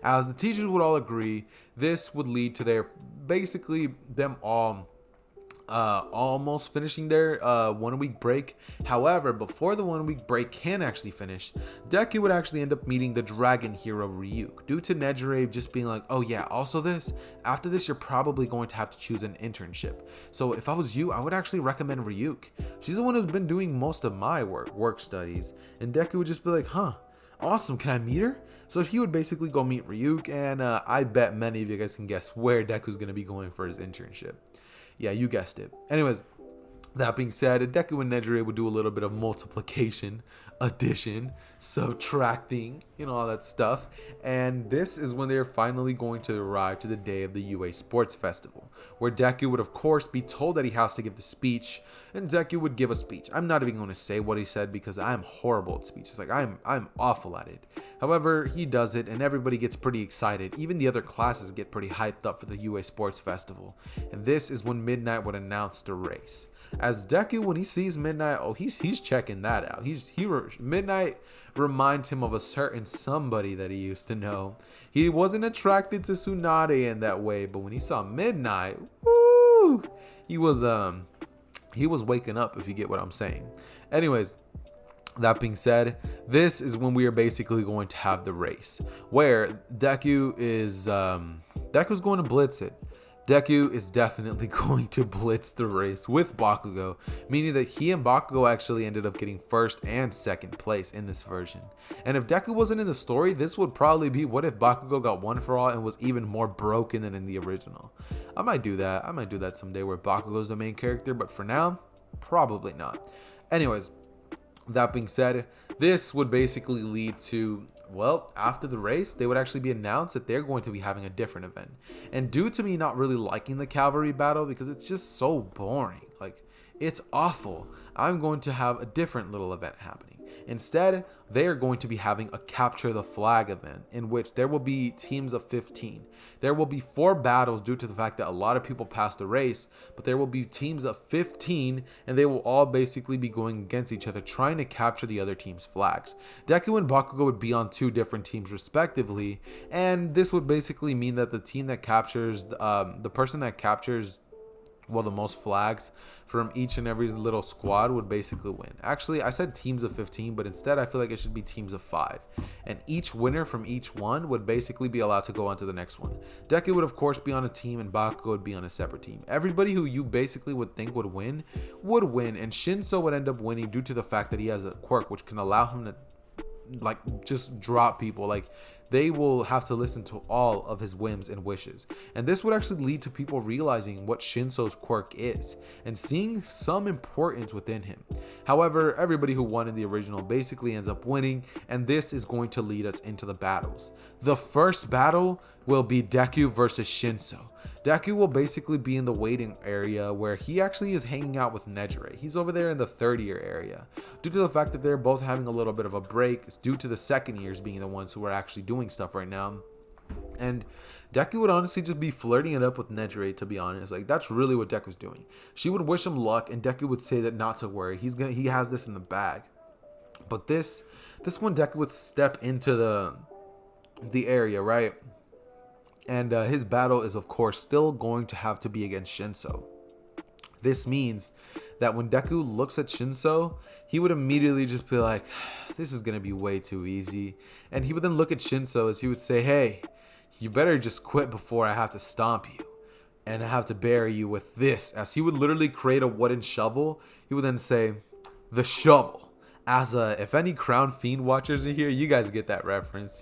As the teachers would all agree, this would lead to their, basically them all almost finishing their 1 week break. However, before the 1 week break can actually finish, Deku would actually end up meeting the dragon hero Ryuk, due to Nejire just being like, oh yeah, also this, after this you're probably going to have to choose an internship. So if I was you, I would actually recommend Ryuk. She's the one who's been doing most of my work studies. And Deku would just be like, huh, awesome, can I meet her? So he would basically go meet Ryuk, and I bet many of you guys can guess where Deku's going to be going for his internship. Yeah, you guessed it. Anyways, that being said, Deku and Nejire would do a little bit of multiplication, addition, subtracting, you know, all that stuff. And this is when they're finally going to arrive to the day of the UA Sports Festival, where Deku would, of course, be told that he has to give the speech, and Deku would give a speech. I'm not even going to say what he said because I'm horrible at speeches. Like, I'm awful at it. However, he does it, and everybody gets pretty excited. Even the other classes get pretty hyped up for the UA Sports Festival. And this is when Midnight would announce the race. As Deku, when he sees Midnight, oh, he's checking that out. Midnight reminds him of a certain somebody that he used to know. He wasn't attracted to Tsunade in that way, but when he saw Midnight, woo, he was waking up, if you get what I'm saying. Anyways, that being said, this is when we are basically going to have the race, where Deku's going to blitz it. Deku is definitely going to blitz the race with Bakugou, meaning that he and Bakugou actually ended up getting first and second place in this version. And if Deku wasn't in the story, this would probably be what if Bakugou got one for all and was even more broken than in the original. I might do that. I might do that someday where Bakugou's the main character, but for now, probably not. Anyways, that being said, this would basically lead to, well, after the race, they would actually be announced that they're going to be having a different event. And due to me not really liking the cavalry battle because it's just so boring, like, it's awful, I'm going to have a different little event happening. Instead, they are going to be having a capture the flag event in which there will be teams of 15. There will be 4 battles due to the fact that a lot of people passed the race, but there will be teams of 15 and they will all basically be going against each other trying to capture the other team's flags. Deku and Bakugou would be on 2 different teams respectively, and this would basically mean that the team that captures, the person that captures the most flags from each and every little squad would basically win. Actually, I said teams of 15, but instead I feel like it should be teams of 5. And each winner from each one would basically be allowed to go on to the next one. Deku would of course be on a team and Bakugou would be on a separate team. Everybody who you basically would think would win, and Shinso would end up winning due to the fact that he has a quirk which can allow him to like just drop people. Like, they will have to listen to all of his whims and wishes, and this would actually lead to people realizing what Shinso's quirk is and seeing some importance within him. However, everybody who won in the original basically ends up winning, and this is going to lead us into the battles. The first battle will be Deku versus Shinso. Deku will basically be in the waiting area where he actually is hanging out with Nejire. He's over there in the 3rd year area. Due to the fact that they're both having a little bit of a break, it's due to the 2nd years being the ones who are actually doing stuff right now. And Deku would honestly just be flirting it up with Nejire, to be honest. Like, that's really what Deku's doing. She would wish him luck, and Deku would say that not to worry. He has this in the bag. But this one, Deku would step into the area, right? And his battle is, of course, still going to have to be against Shinso. This means that when Deku looks at Shinso, he would immediately just be like, this is going to be way too easy. And he would then look at Shinso as he would say, hey, you better just quit before I have to stomp you. And I have to bury you with this. As he would literally create a wooden shovel, he would then say, the shovel. If any Crown Fiend watchers are here, you guys get that reference.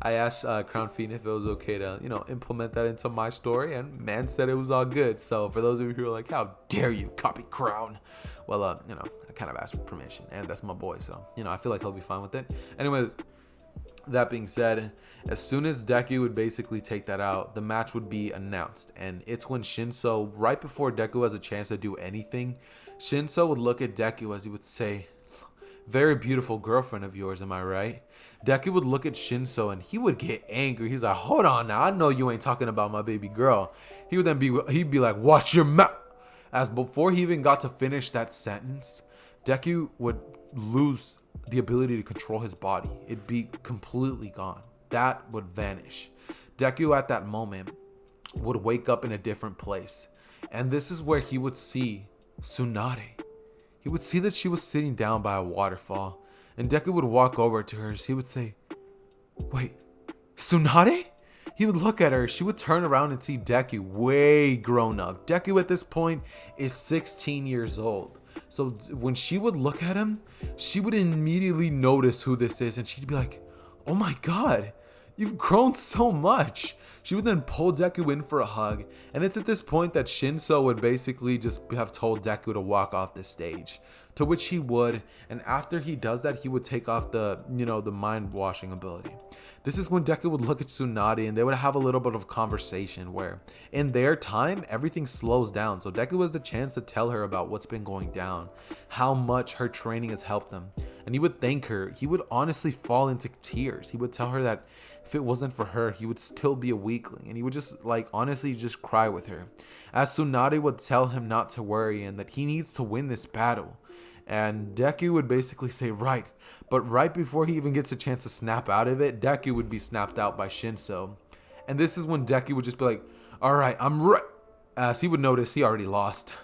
I asked Crown Fiend if it was okay to, implement that into my story, and man said it was all good. So for those of you who are like, how dare you copy Crown? Well, I kind of asked for permission, and that's my boy. So, I feel like he'll be fine with it. Anyways, that being said, as soon as Deku would basically take that out, the match would be announced. And it's when Shinso, right before Deku has a chance to do anything, Shinso would look at Deku as he would say, very beautiful girlfriend of yours, am I right? Deku would look at Shinso and he would get angry. He's like, hold on now, I know you ain't talking about my baby girl. He'd be like, watch your mouth. As before he even got to finish that sentence, Deku would lose the ability to control his body. It'd be completely gone. That would vanish. Deku at that moment would wake up in a different place. And this is where he would see Tsunade. He would see that she was sitting down by a waterfall, and Deku would walk over to her. He would say, wait, Tsunade? He would look at her. She would turn around and see Deku way grown up. Deku at this point is 16 years old. So when she would look at him, she would immediately notice who this is, and she'd be like, oh my god, you've grown so much. She would then pull Deku in for a hug, and it's at this point that Shinso would basically just have told Deku to walk off the stage, to which he would, and after he does that, he would take off the mind washing ability. This is when Deku would look at Tsunade and they would have a little bit of conversation where in their time, everything slows down. So Deku has the chance to tell her about what's been going down, how much her training has helped them. And he would thank her. He would honestly fall into tears. He would tell her that if it wasn't for her, he would still be a weakling. And he would just honestly just cry with her. As Tsunade would tell him not to worry and that he needs to win this battle. And Deku would basically say, right. But right before he even gets a chance to snap out of it, Deku would be snapped out by Shinso. And this is when Deku would just be like, all right, I'm right. As he would notice he already lost.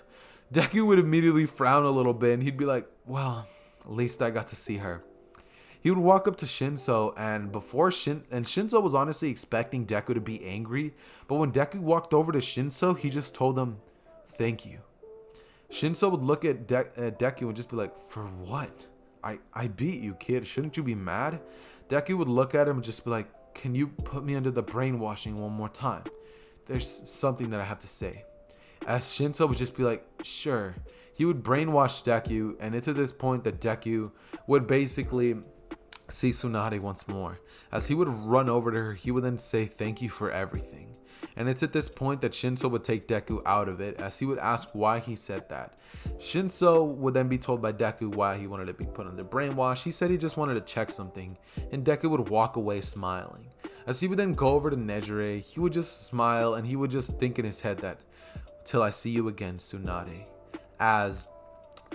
Deku would immediately frown a little bit and he'd be like, well, at least I got to see her. He would walk up to Shinso, and Shinso was honestly expecting Deku to be angry. But when Deku walked over to Shinso, he just told him, thank you. Shinso would look at Deku and just be like, for what? I beat you, kid. Shouldn't you be mad? Deku would look at him and just be like, can you put me under the brainwashing one more time? There's something that I have to say. As Shinso would just be like, sure. He would brainwash Deku, and it's at this point that Deku would basically see Tsunade once more. As he would run over to her, he would then say thank you for everything. And it's at this point that Shinso would take Deku out of it, as he would ask why he said that. Shinso would then be told by Deku why he wanted to be put under brainwash. He said he just wanted to check something, and Deku would walk away smiling. As he would then go over to Nejire, he would just smile, and he would just think in his head that, "Till I see you again, Tsunade." As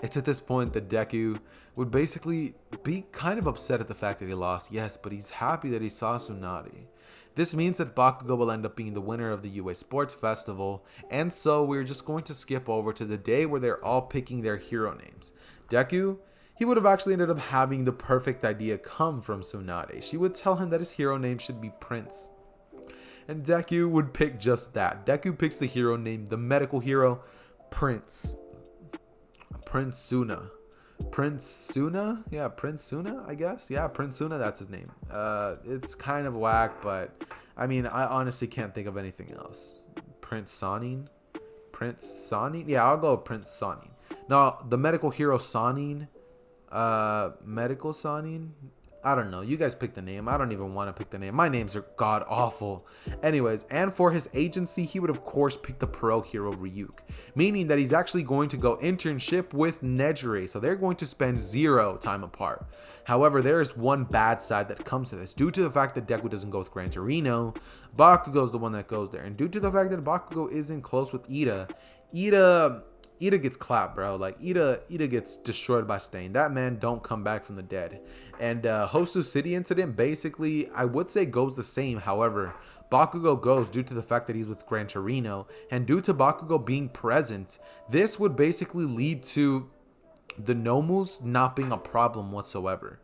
it's at this point that Deku would basically be kind of upset at the fact that he lost, yes, but he's happy that he saw Tsunade. This means that Bakugou will end up being the winner of the UA Sports Festival, and so we're just going to skip over to the day where they're all picking their hero names. Deku, he would have actually ended up having the perfect idea come from Tsunade. She would tell him that his hero name should be Prince. And Deku would pick just that. Deku picks the hero name, the medical hero, Prince. Prince Suna. Prince Suna? Yeah, Prince Suna, I guess. Yeah, Prince Suna, that's his name. It's kind of whack, but I mean, I honestly can't think of anything else. Prince Sanin? Prince Sanin? Yeah, I'll go Prince Sanin. Now, the medical hero Sanin, medical Sanin? I don't know. You guys pick the name. I don't even want to pick the name. My names are god awful. Anyways, and for his agency, he would of course pick the pro hero Ryuk, meaning that he's actually going to go internship with Nejire, so they're going to spend 0 time apart. However, there is one bad side that comes to this. Due to the fact that Deku doesn't go with Gran Torino, Bakugou's the one that goes there. And due to the fact that Bakugou isn't close with Ida gets clapped, bro. Like, Ida gets destroyed by Stain. That man don't come back from the dead. And Hosu City incident basically, I would say, goes the same. However, Bakugou goes due to the fact that he's with Gran Torino. And due to Bakugou being present, this would basically lead to the Nomus not being a problem whatsoever.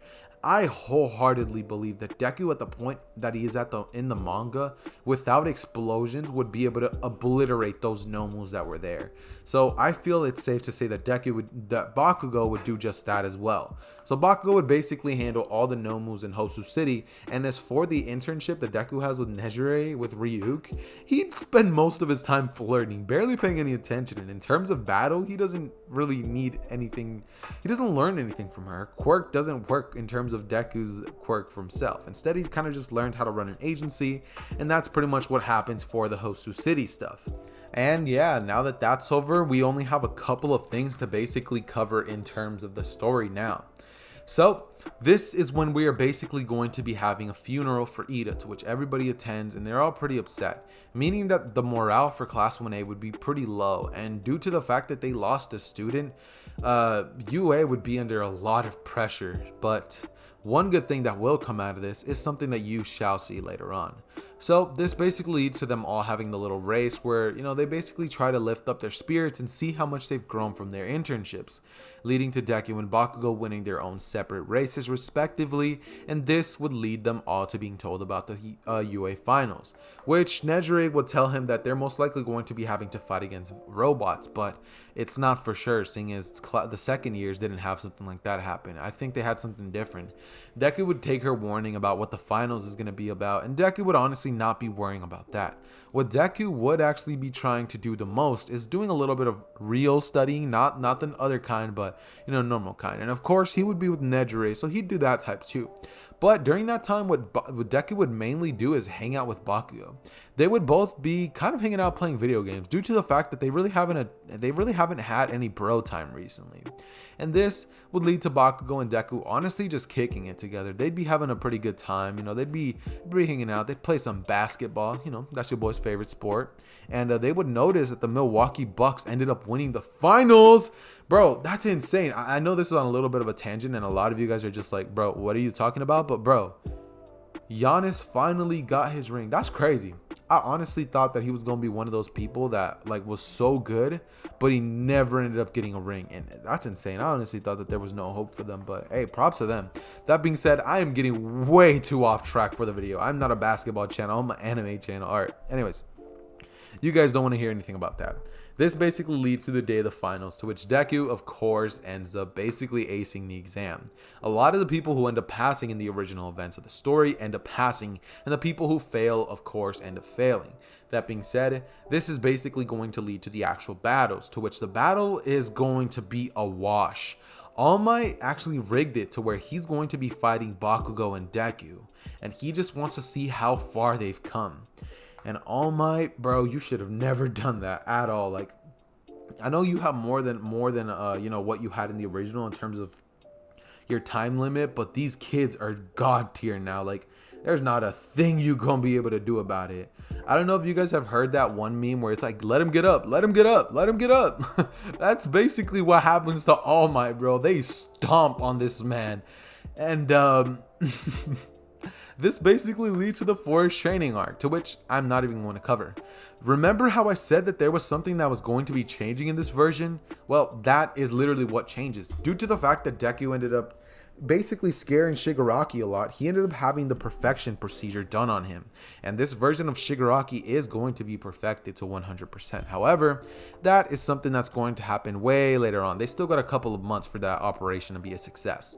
I wholeheartedly believe that Deku, at the point that he is in the manga, without explosions, would be able to obliterate those Nomus that were there. So I feel it's safe to say that Bakugou would do just that as well. So Bakugou would basically handle all the Nomus in Hosu City. And as for the internship that Deku has with Nejire, with Ryuk, he'd spend most of his time flirting, barely paying any attention. And in terms of battle, he doesn't really need anything. He doesn't learn anything from her. Quirk doesn't work in terms of Deku's quirk for himself. Instead, he kind of just learned how to run an agency, and that's pretty much what happens for the Hosu City stuff. And yeah, now that that's over, we only have a couple of things to basically cover in terms of the story now. So this is when we are basically going to be having a funeral for Ida, to which everybody attends, and they're all pretty upset, meaning that the morale for Class 1A would be pretty low. And due to the fact that they lost a student, UA would be under a lot of pressure. But one good thing that will come out of this is something that you shall see later on. So this basically leads to them all having the little race where, they basically try to lift up their spirits and see how much they've grown from their internships, leading to Deku and Bakugou winning their own separate races respectively, and this would lead them all to being told about the UA finals, which Nejire would tell him that they're most likely going to be having to fight against robots, but it's not for sure, seeing as the second years didn't have something like that happen. I think they had something different. Deku would take her warning about what the finals is going to be about, and Deku would honestly not be worrying about that. What Deku would actually be trying to do the most is doing a little bit of real studying, not the other kind, but normal kind. And of course, he would be with Nejire, so he'd do that type too. But during that time, what Deku would mainly do is hang out with Bakugou. They would both be kind of hanging out playing video games due to the fact that they really haven't had any bro time recently. And this would lead to Bakugou and Deku honestly just kicking it together. They'd be having a pretty good time. They'd be hanging out. They'd play some basketball. That's your boy's favorite sport. And they would notice that the Milwaukee Bucks ended up winning the finals. Bro, that's insane. I know this is on a little bit of a tangent, and a lot of you guys are just like, bro, what are you talking about? But bro, Giannis finally got his ring. That's crazy. I honestly thought that he was going to be one of those people that was so good, but he never ended up getting a ring. And that's insane. I honestly thought that there was no hope for them, but hey, props to them. That being said, I am getting way too off track for the video. I'm not a basketball channel. I'm an anime channel. All right. Anyways, you guys don't want to hear anything about that. This basically leads to the day of the finals, to which Deku, of course, ends up basically acing the exam. A lot of the people who end up passing in the original events of the story end up passing, and the people who fail, of course, end up failing. That being said, this is basically going to lead to the actual battles, to which the battle is going to be a wash. All Might actually rigged it to where he's going to be fighting Bakugou and Deku, and he just wants to see how far they've come. And All Might, bro, you should have never done that at all. Like, I know you have more than you know, what you had in the original in terms of your time limit, but these kids are god tier now. Like, there's not a thing you gonna be able to do about it. I don't know if you guys have heard that one meme where it's like, let him get up, let him get up, let him get up. That's basically what happens to All Might, bro. They stomp on this man. And this basically leads to the forest training arc, to which I'm not even going to cover. Remember how I said that there was something that was going to be changing in this version? Well, that is literally what changes. Due to the fact that Deku ended up basically scaring Shigaraki a lot, he ended up having the perfection procedure done on him. And this version of Shigaraki is going to be perfected to 100%. However, that is something that's going to happen way later on. They still got a couple of months for that operation to be a success.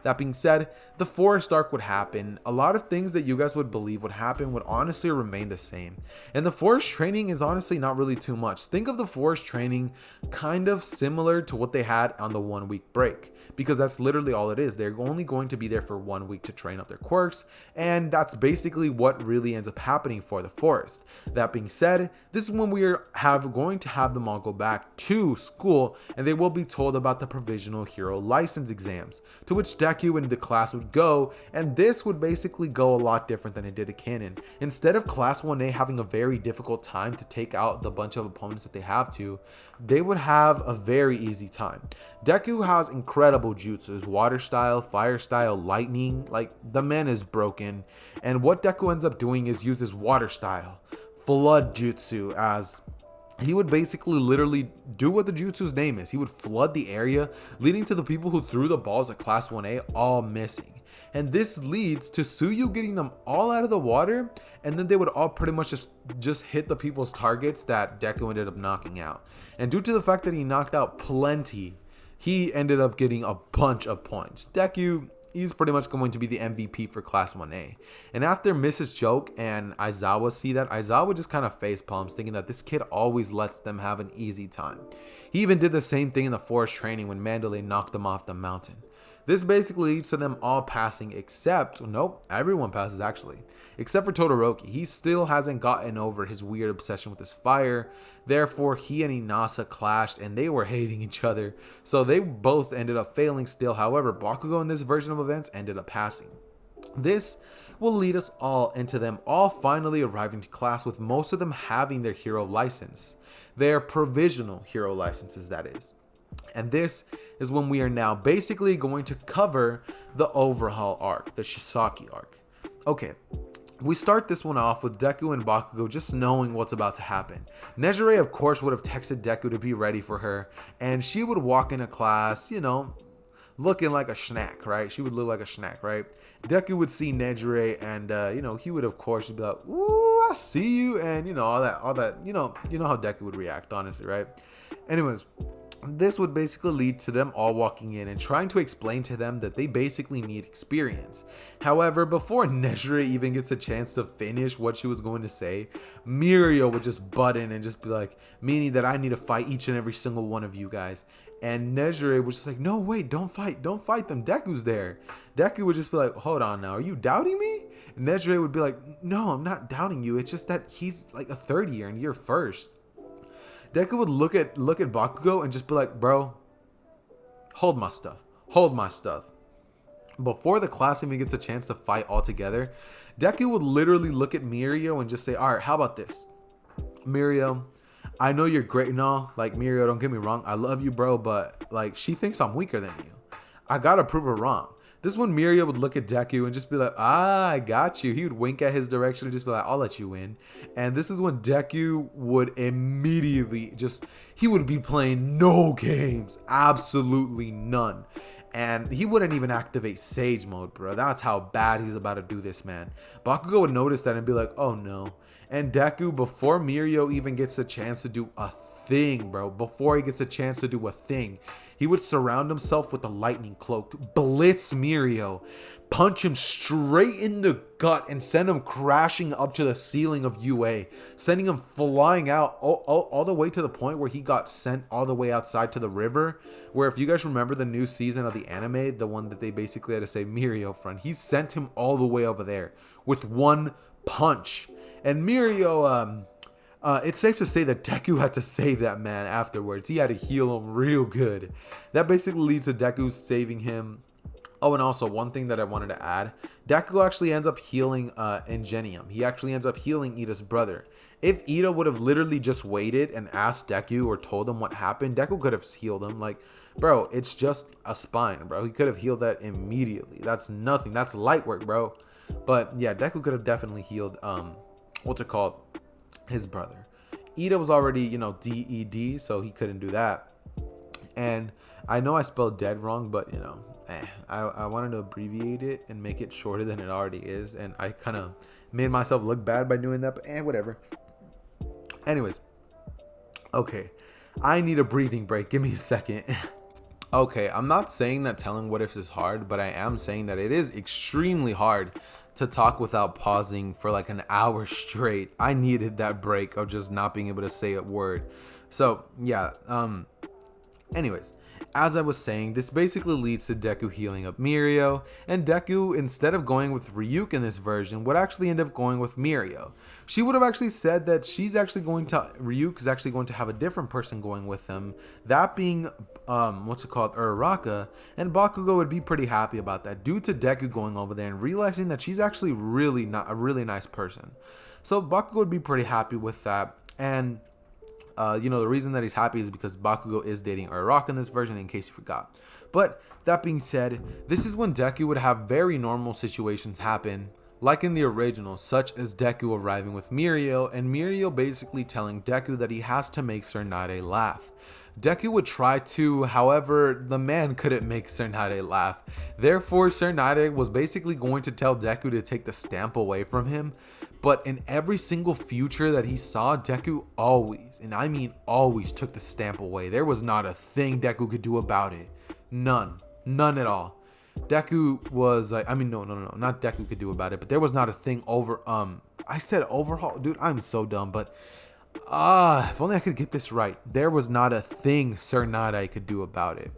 That being said, the forest arc would happen. A lot of things that you guys would believe would happen would honestly remain the same. And the forest training is honestly not really too much. Think of the forest training kind of similar to what they had on the 1 week break, because that's literally all it is. They're only going to be there for 1 week to train up their quirks, and that's basically what really ends up happening for the forest. That being said, this is when we are going to have them all go back to school, and they will be told about the provisional hero license exams, to which Deku and the class would go, and this would basically go a lot different than it did at canon. Instead of class 1A having a very difficult time to take out the bunch of opponents that they have to, they would have a very easy time. Deku has incredible jutsus, water style, fire style, lightning. Like, the man is broken, and what Deku ends up doing is use his water style, flood jutsu, as he would basically literally do what the jutsu's name is. He would flood the area, leading to the people who threw the balls at class 1A all missing. And this leads to Suyu getting them all out of the water, and then they would all pretty much just hit the people's targets that Deku ended up knocking out. And due to the fact that he knocked out plenty, he ended up getting a bunch of points. Deku, he's pretty much going to be the MVP for Class 1A. And after Mrs. Choke and Aizawa see that, Aizawa just kind of face palms, thinking that this kid always lets them have an easy time. He even did the same thing in the forest training when Mandalay knocked them off the mountain. This basically leads to them all passing, except, nope, everyone passes actually, except for Todoroki. He still hasn't gotten over his weird obsession with his fire. Therefore, he and Inasa clashed, and they were hating each other, so they both ended up failing still. However, Bakugou in this version of events ended up passing. This will lead us all into them all finally arriving to class, with most of them having their hero license, their provisional hero licenses, that is. And this is when we are now basically going to cover the overhaul arc, the Shisaki arc. Okay, we start this one off with Deku and Bakugou just knowing what's about to happen. Nejire, of course, would have texted Deku to be ready for her, and she would walk into class, you know, looking like a snack, right? She would look like a snack, right? Deku would see Nejire, and you know, he would of course be like, "Ooh, I see you," and you know, all that, you know how Deku would react, honestly, right? Anyways, this would basically lead to them all walking in and trying to explain to them that they basically need experience. However, before Nejire even gets a chance to finish what she was going to say, Mirio would just butt in and just be like, meaning that I need to fight each and every single one of you guys. And Nejire was just like, no, wait, don't fight them. Deku's there. Deku would just be like, hold on now, are you doubting me? And Nejire would be like, no, I'm not doubting you. It's just that he's like a third year and you're first. Deku would look at Bakugou and just be like, bro, hold my stuff. Before the class even gets a chance to fight all together, Deku would literally look at Mirio and just say, all right, how about this? Mirio, I know you're great and all. Like, Mirio, don't get me wrong, I love you, bro, but like, she thinks I'm weaker than you. I gotta prove her wrong. This is when Mirio would look at Deku and just be like, I got you. He would wink at his direction and just be like, I'll let you in. And this is when Deku would immediately he would be playing no games. Absolutely none. And he wouldn't even activate Sage mode, bro. That's how bad he's about to do this, man. Bakugou would notice that and be like, oh no. And Deku, before Mirio even gets a chance to do a thing, bro, he would surround himself with a lightning cloak, blitz Mirio, punch him straight in the gut, and send him crashing up to the ceiling of UA, sending him flying out all the way to the point where he got sent all the way outside to the river, where if you guys remember the new season of the anime, the one that they basically had to save Mirio from, he sent him all the way over there with one punch. And Mirio, it's safe to say that Deku had to save that man afterwards. He had to heal him real good. That basically leads to Deku saving him. Oh, and also one thing that I wanted to add, Deku actually ends up healing Ingenium. He actually ends up healing Ida's brother. If Ida would have literally just waited and asked Deku or told him what happened, Deku could have healed him. Like, bro, it's just a spine, bro. He could have healed that immediately. That's nothing. That's light work, bro. But yeah, Deku could have definitely healed what's it called? His brother. Ida was already, DED, so he couldn't do that. And I know I spelled dead wrong, but I wanted to abbreviate it and make it shorter than it already is, and I kind of made myself look bad by doing that, but whatever. Anyways, okay, I need a breathing break. Give me a second. Okay, I'm not saying that telling what ifs is hard, but I am saying that it is extremely hard to talk without pausing for like an hour straight. I needed that break of just not being able to say a word. So yeah, anyways, as I was saying, this basically leads to Deku healing up Mirio, and Deku, instead of going with Ryuk in this version, would actually end up going with Mirio. She would have actually said that Ryuk is actually going to have a different person going with him, that being, Uraraka, and Bakugou would be pretty happy about that, due to Deku going over there and realizing that she's actually really not a really nice person. So Bakugou would be pretty happy with that, and the reason that he's happy is because Bakugou is dating Uraraka in this version, in case you forgot. But that being said, this is when Deku would have very normal situations happen, like in the original, such as Deku arriving with Mirio, and Mirio basically telling Deku that he has to make Tsunade laugh. Deku would try to, however, the man couldn't make Tsunade laugh. Therefore, Tsunade was basically going to tell Deku to take the stamp away from him. But in every single future that he saw, Deku always, and I mean always, took the stamp away. There was not a thing Deku could do about it. None at all. Deku was like, no, not Deku could do about it, but there was not a thing I said overhaul, dude, I'm so dumb, but if only I could get this right. There was not a thing Tsunade could do about it.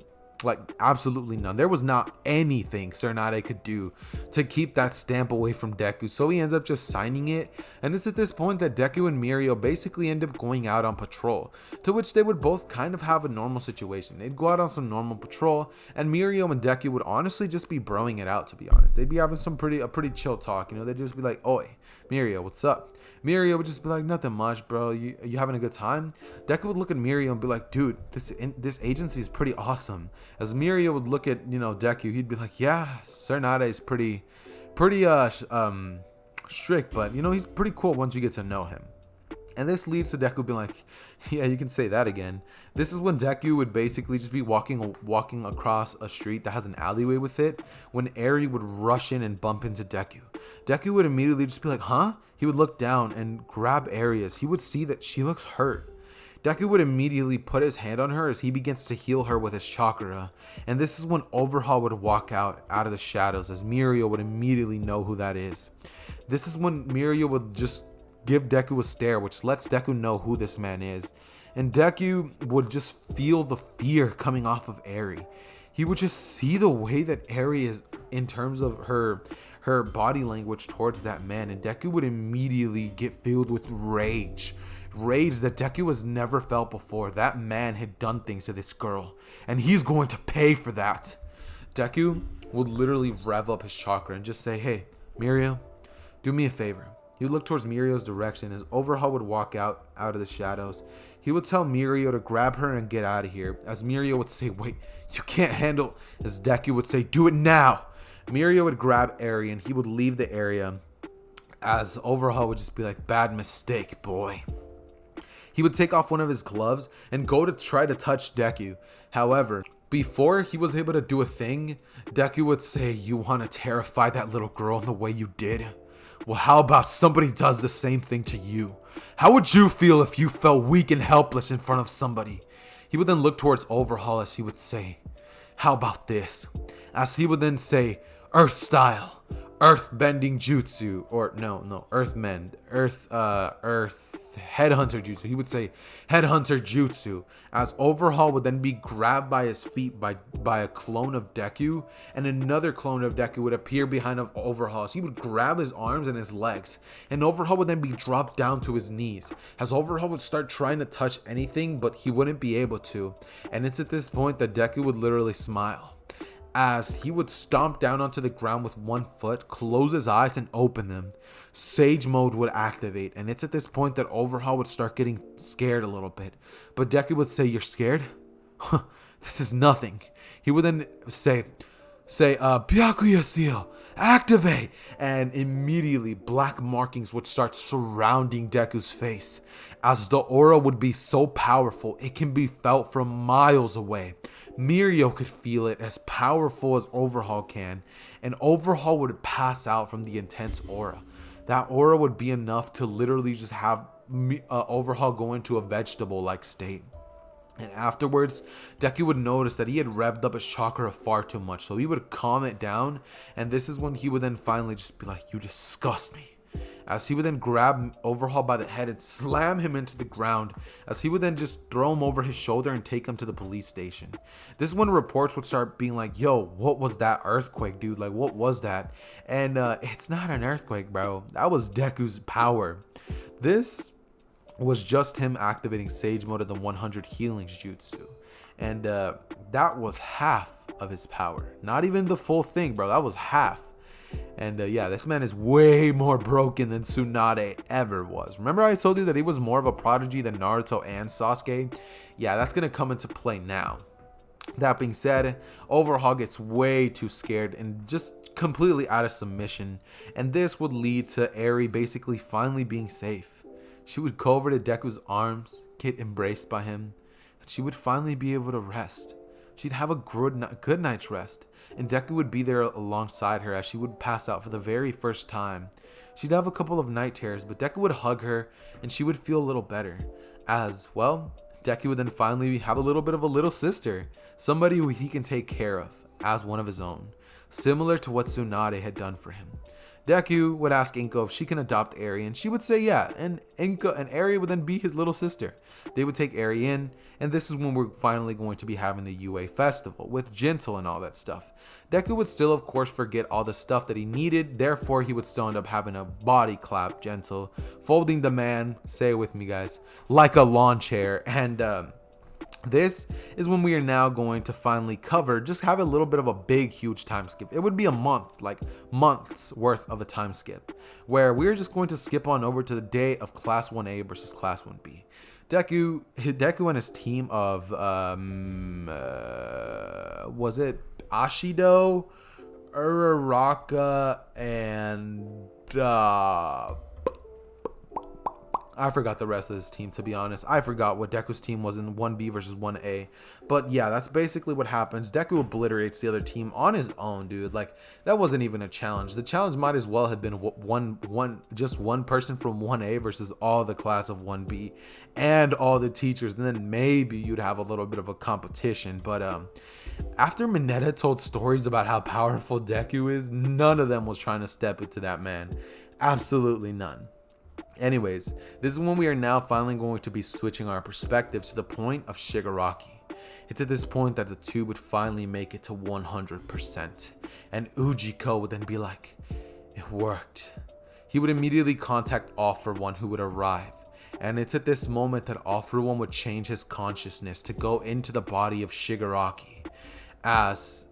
Like, absolutely none. There was not anything Tsunade could do to keep that stamp away from Deku, so he ends up just signing it, and it's at this point that Deku and Mirio basically end up going out on patrol, to which they would both kind of have a normal situation. They'd go out on some normal patrol, and Mirio and Deku would honestly just be broing it out, to be honest. They'd be having a pretty chill talk, they'd just be like, "Oi, Mirio, what's up?" Mirio would just be like, "Nothing much, bro. You having a good time?" Deku would look at Mirio and be like, "Dude, this agency is pretty awesome." As Mirio would look at Deku, he'd be like, "Yeah, Tsunade is pretty strict, but he's pretty cool once you get to know him." And this leads to Deku being like, "Yeah, you can say that again." This is when Deku would basically just be walking across a street that has an alleyway with it, when Eri would rush in and bump into Deku. Deku would immediately just be like, "Huh?" He would look down and grab Eri as he would see that she looks hurt. Deku would immediately put his hand on her as he begins to heal her with his chakra. And this is when Overhaul would walk out of the shadows, as Mirio would immediately know who that is. This is when Mirio would just give Deku a stare, which lets Deku know who this man is. And Deku would just feel the fear coming off of Eri. He would just see the way that Eri is in terms of her body language towards that man, and Deku would immediately get filled with rage that Deku has never felt before. That man had done things to this girl, and he's going to pay for that. Deku would literally rev up his chakra and just say, "Hey, Mirio, do me a favor." He would look towards Mirio's direction as Overhaul would walk out of the shadows. He would tell Mirio to grab her and get out of here, as Mirio would say, "Wait, you can't handle," as Deku would say, "Do it now." Mirio would grab Eri and he would leave the area, as Overhaul would just be like, "Bad mistake, boy." He would take off one of his gloves and go to try to touch Deku. However, before he was able to do a thing, Deku would say, "You want to terrify that little girl in the way you did? Well, how about somebody does the same thing to you? How would you feel if you felt weak and helpless in front of somebody?" He would then look towards Overhaul as he would say, "How about this?" As he would then say, "Earth style, earth bending jutsu, or earth headhunter jutsu. He would say headhunter jutsu, as Overhaul would then be grabbed by his feet by a clone of Deku, and another clone of Deku would appear behind of Overhaul. So he would grab his arms and his legs, and Overhaul would then be dropped down to his knees, as Overhaul would start trying to touch anything, but he wouldn't be able to. And it's at this point that Deku would literally smile, as he would stomp down onto the ground with one foot, close his eyes, and open them. Sage mode would activate, and it's at this point that Overhaul would start getting scared a little bit. But Deku would say, "You're scared? Huh, this is nothing." He would then say, Byakuya seal, activate! And immediately black markings would start surrounding Deku's face, as the aura would be so powerful it can be felt from miles away. Mirio could feel it as powerful as Overhaul can, and Overhaul would pass out from the intense aura. That aura would be enough to literally just have Overhaul go into a vegetable-like state. And afterwards, Deku would notice that he had revved up his chakra far too much, so he would calm it down, and this is when he would then finally just be like, "You disgust me." As he would then grab Overhaul by the head and slam him into the ground, as he would then just throw him over his shoulder and take him to the police station. This is when reports would start being like, "Yo, what was that earthquake, dude? Like, what was that?" And it's not an earthquake, bro. That was Deku's power. This was just him activating Sage Mode of the 100 Healings Jutsu. And that was half of his power. Not even the full thing, bro. That was half. And yeah, this man is way more broken than Tsunade ever was. Remember I told you that he was more of a prodigy than Naruto and Sasuke? Yeah, that's going to come into play now. That being said, Overhaul gets way too scared and just completely out of submission. And this would lead to Eri basically finally being safe. She would go over to Deku's arms, get embraced by him, and she would finally be able to rest. She'd have a good night's rest, and Deku would be there alongside her as she would pass out for the very first time. She'd have a couple of night terrors, but Deku would hug her, and she would feel a little better. As well, Deku would then finally have a little bit of a little sister, somebody who he can take care of as one of his own, similar to what Tsunade had done for him. Deku would ask Inko if she can adopt Eri, and she would say yeah, and Eri would then be his little sister. They would take Eri in, and this is when we're finally going to be having the UA festival with Gentle and all that stuff. Deku would still of course forget all the stuff that he needed, therefore he would still end up having a body clap Gentle, folding the man, say it with me guys, like a lawn chair. And this is when we are now going to finally just have a little bit of a big, huge time skip. It would be a month, like months worth of a time skip, where we're just going to skip on over to the day of Class 1A versus Class 1B. Deku and his team of, was it Ashido, Uraraka, and I forgot the rest of his team, to be honest. I forgot what Deku's team was in 1B versus 1A. But yeah, that's basically what happens. Deku obliterates the other team on his own, dude. Like, that wasn't even a challenge. The challenge might as well have been just one person from 1A versus all the class of 1B and all the teachers. And then maybe you'd have a little bit of a competition. But after Mineta told stories about how powerful Deku is, none of them was trying to step into that man. Absolutely none. Anyways, this is when we are now finally going to be switching our perspectives to the point of Shigaraki. It's at this point that the two would finally make it to 100%. And Ujiko would then be like, "It worked." He would immediately contact All For One, who would arrive. And it's at this moment that All For One would change his consciousness to go into the body of Shigaraki. As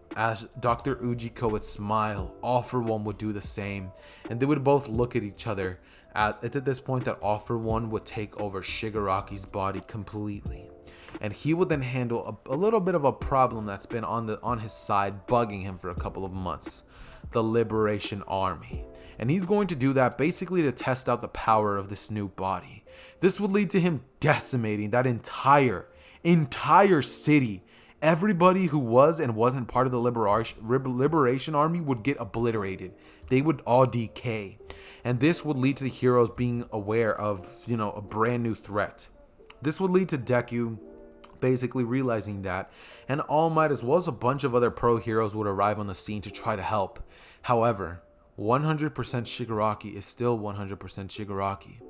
Dr. Ujiko would smile, All For One would do the same. And they would both look at each other, as it's at this point that All For One would take over Shigaraki's body completely. And he would then handle a little bit of a problem that's been on his side, bugging him for a couple of months. The Liberation Army. And he's going to do that basically to test out the power of this new body. This would lead to him decimating that entire city. Everybody who was and wasn't part of the Liberation Army would get obliterated. They would all decay. And this would lead to the heroes being aware of, a brand new threat. This would lead to Deku basically realizing that, and All Might as well as a bunch of other pro heroes would arrive on the scene to try to help. However, 100% Shigaraki is still 100% Shigaraki.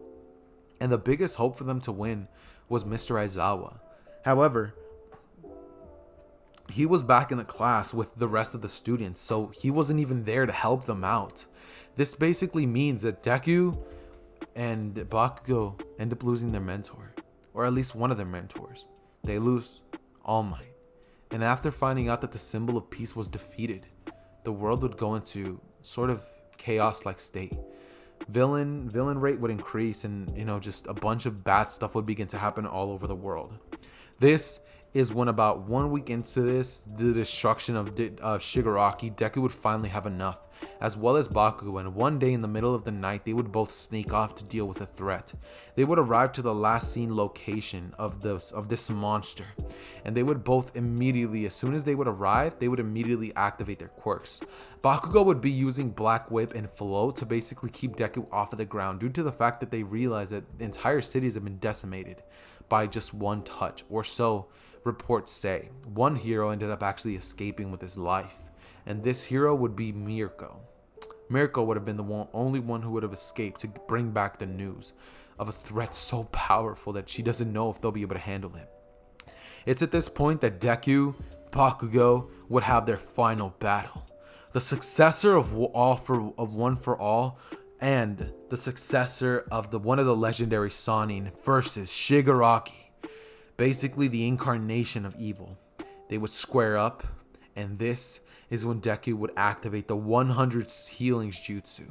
And the biggest hope for them to win was Mr. Aizawa. However, he was back in the class with the rest of the students, so he wasn't even there to help them out. This basically means that Deku and Bakugou end up losing their mentor, or at least one of their mentors. They lose All Might. And after finding out that the symbol of peace was defeated, the world would go into sort of chaos-like state. Villain rate would increase, and just a bunch of bad stuff would begin to happen all over the world. This is when about 1 week into the destruction of Shigaraki, Deku would finally have enough, as well as Bakugou, and one day in the middle of the night, they would both sneak off to deal with a threat. They would arrive to the last seen location of this monster, and they would both immediately, as soon as they would arrive, they would immediately activate their quirks. Bakugou would be using Black Whip and Flow to basically keep Deku off of the ground, due to the fact that they realized that the entire cities have been decimated by just one touch, or so reports say. One hero ended up actually escaping with his life, and this hero would be Mirko. Mirko would have been the only one who would have escaped to bring back the news of a threat so powerful that she doesn't know if they'll be able to handle it. It's at this point that Deku, Bakugou would have their final battle. The successor of One for All and the successor of one of the legendary Sannin versus Shigaraki. Basically the incarnation of evil. They would square up, and this is when Deku would activate the 100 healings jutsu.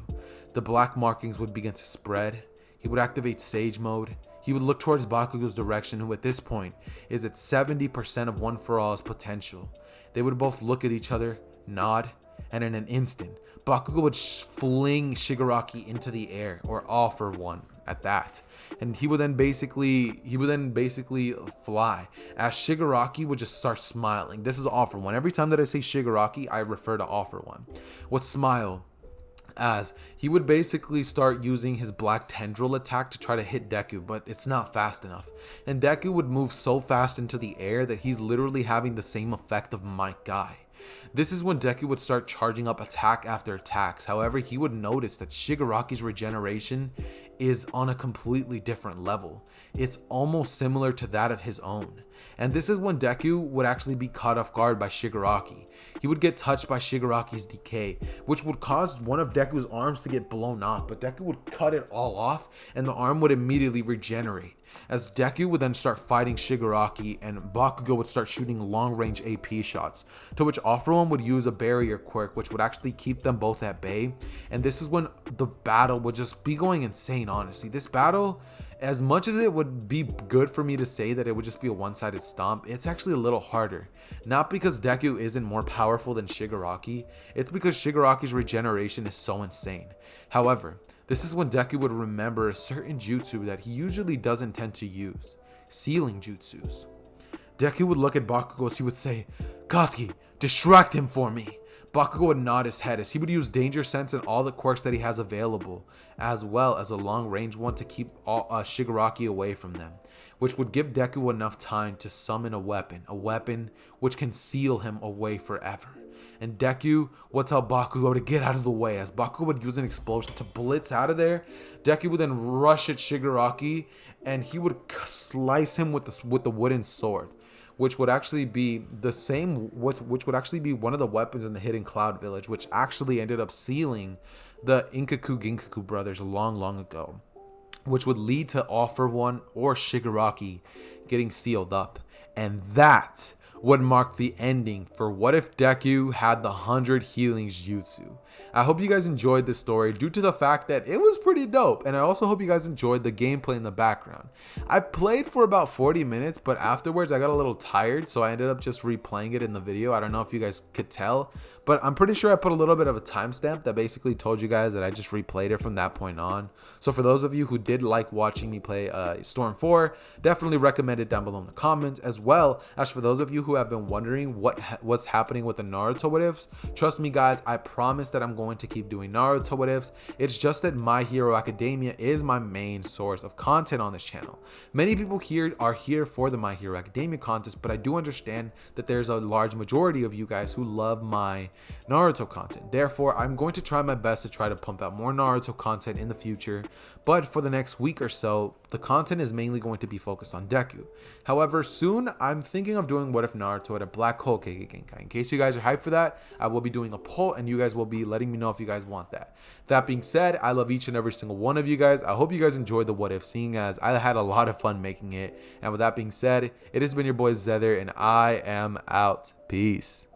The black markings would begin to spread. He would activate Sage Mode. He would look towards Bakugou's direction, who at this point is at 70% of One for All's potential. They would both look at each other, nod, and in an instant, Bakugou would fling Shigaraki into the air, or All for One at that, and he would then basically fly, as Shigaraki would just start smiling. This is All for One. Every time that I say Shigaraki, I refer to All for One. Would smile, as he would basically start using his black tendril attack to try to hit Deku, but it's not fast enough. And Deku would move so fast into the air that he's literally having the same effect of My Guy. This is when Deku would start charging up attack after attacks. However, he would notice that Shigaraki's regeneration is on a completely different level. It's almost similar to that of his own. And this is when Deku would actually be caught off guard by Shigaraki. He would get touched by Shigaraki's decay, which would cause one of Deku's arms to get blown off, but Deku would cut it all off, and the arm would immediately regenerate. As Deku would then start fighting Shigaraki, and Bakugou would start shooting long-range AP shots, to which All for One would use a barrier quirk, which would actually keep them both at bay. And this is when the battle would just be going insane, honestly. This battle, as much as it would be good for me to say that it would just be a one-sided stomp, it's actually a little harder. Not because Deku isn't more powerful than Shigaraki, it's because Shigaraki's regeneration is so insane. However, this is when Deku would remember a certain jutsu that he usually doesn't tend to use, sealing jutsus. Deku would look at Bakugou as he would say, "Katsuki, distract him for me." Bakugou would nod his head as he would use Danger Sense and all the quirks that he has available, as well as a long-range one to keep Shigaraki away from them, which would give Deku enough time to summon a weapon which can seal him away forever. And Deku would tell Bakugou to get out of the way, as Bakugou would use an explosion to blitz out of there. Deku would then rush at Shigaraki, and he would slice him with the wooden sword, which would actually be which would actually be one of the weapons in the Hidden Cloud Village, which actually ended up sealing the Inkaku Ginkaku brothers long ago, which would lead to All for One or Shigaraki getting sealed up. And that would mark the ending for What If Deku had the 100 healings jutsu. I hope you guys enjoyed this story due to the fact that it was pretty dope, and I also hope you guys enjoyed the gameplay in the background. I played for about 40 minutes, but afterwards I got a little tired, so I ended up just replaying it in the video. I don't know if you guys could tell, but I'm pretty sure I put a little bit of a timestamp that basically told you guys that I just replayed it from that point on. So for those of you who did like watching me play Storm 4, definitely recommend it down below in the comments, as well as for those of you who have been wondering what's happening with the Naruto what ifs. Trust me guys, I promise that I'm going to keep doing Naruto what ifs. It's just that My Hero Academia is my main source of content on this channel. Many people here are here for the My Hero Academia contest, but I do understand that there's a large majority of you guys who love my Naruto content. Therefore, I'm going to try my best to try to pump out more Naruto content in the future, but for the next week or so, the content is mainly going to be focused on Deku. However, soon I'm thinking of doing What If Naruto had a Black Hole Genkai. In case you guys are hyped for that, I will be doing a poll and you guys will be letting me know if you guys want that. That being said, I love each and every single one of you guys. I hope you guys enjoyed the What If, seeing as I had a lot of fun making it. And with that being said, it has been your boy Zether and I am out. Peace.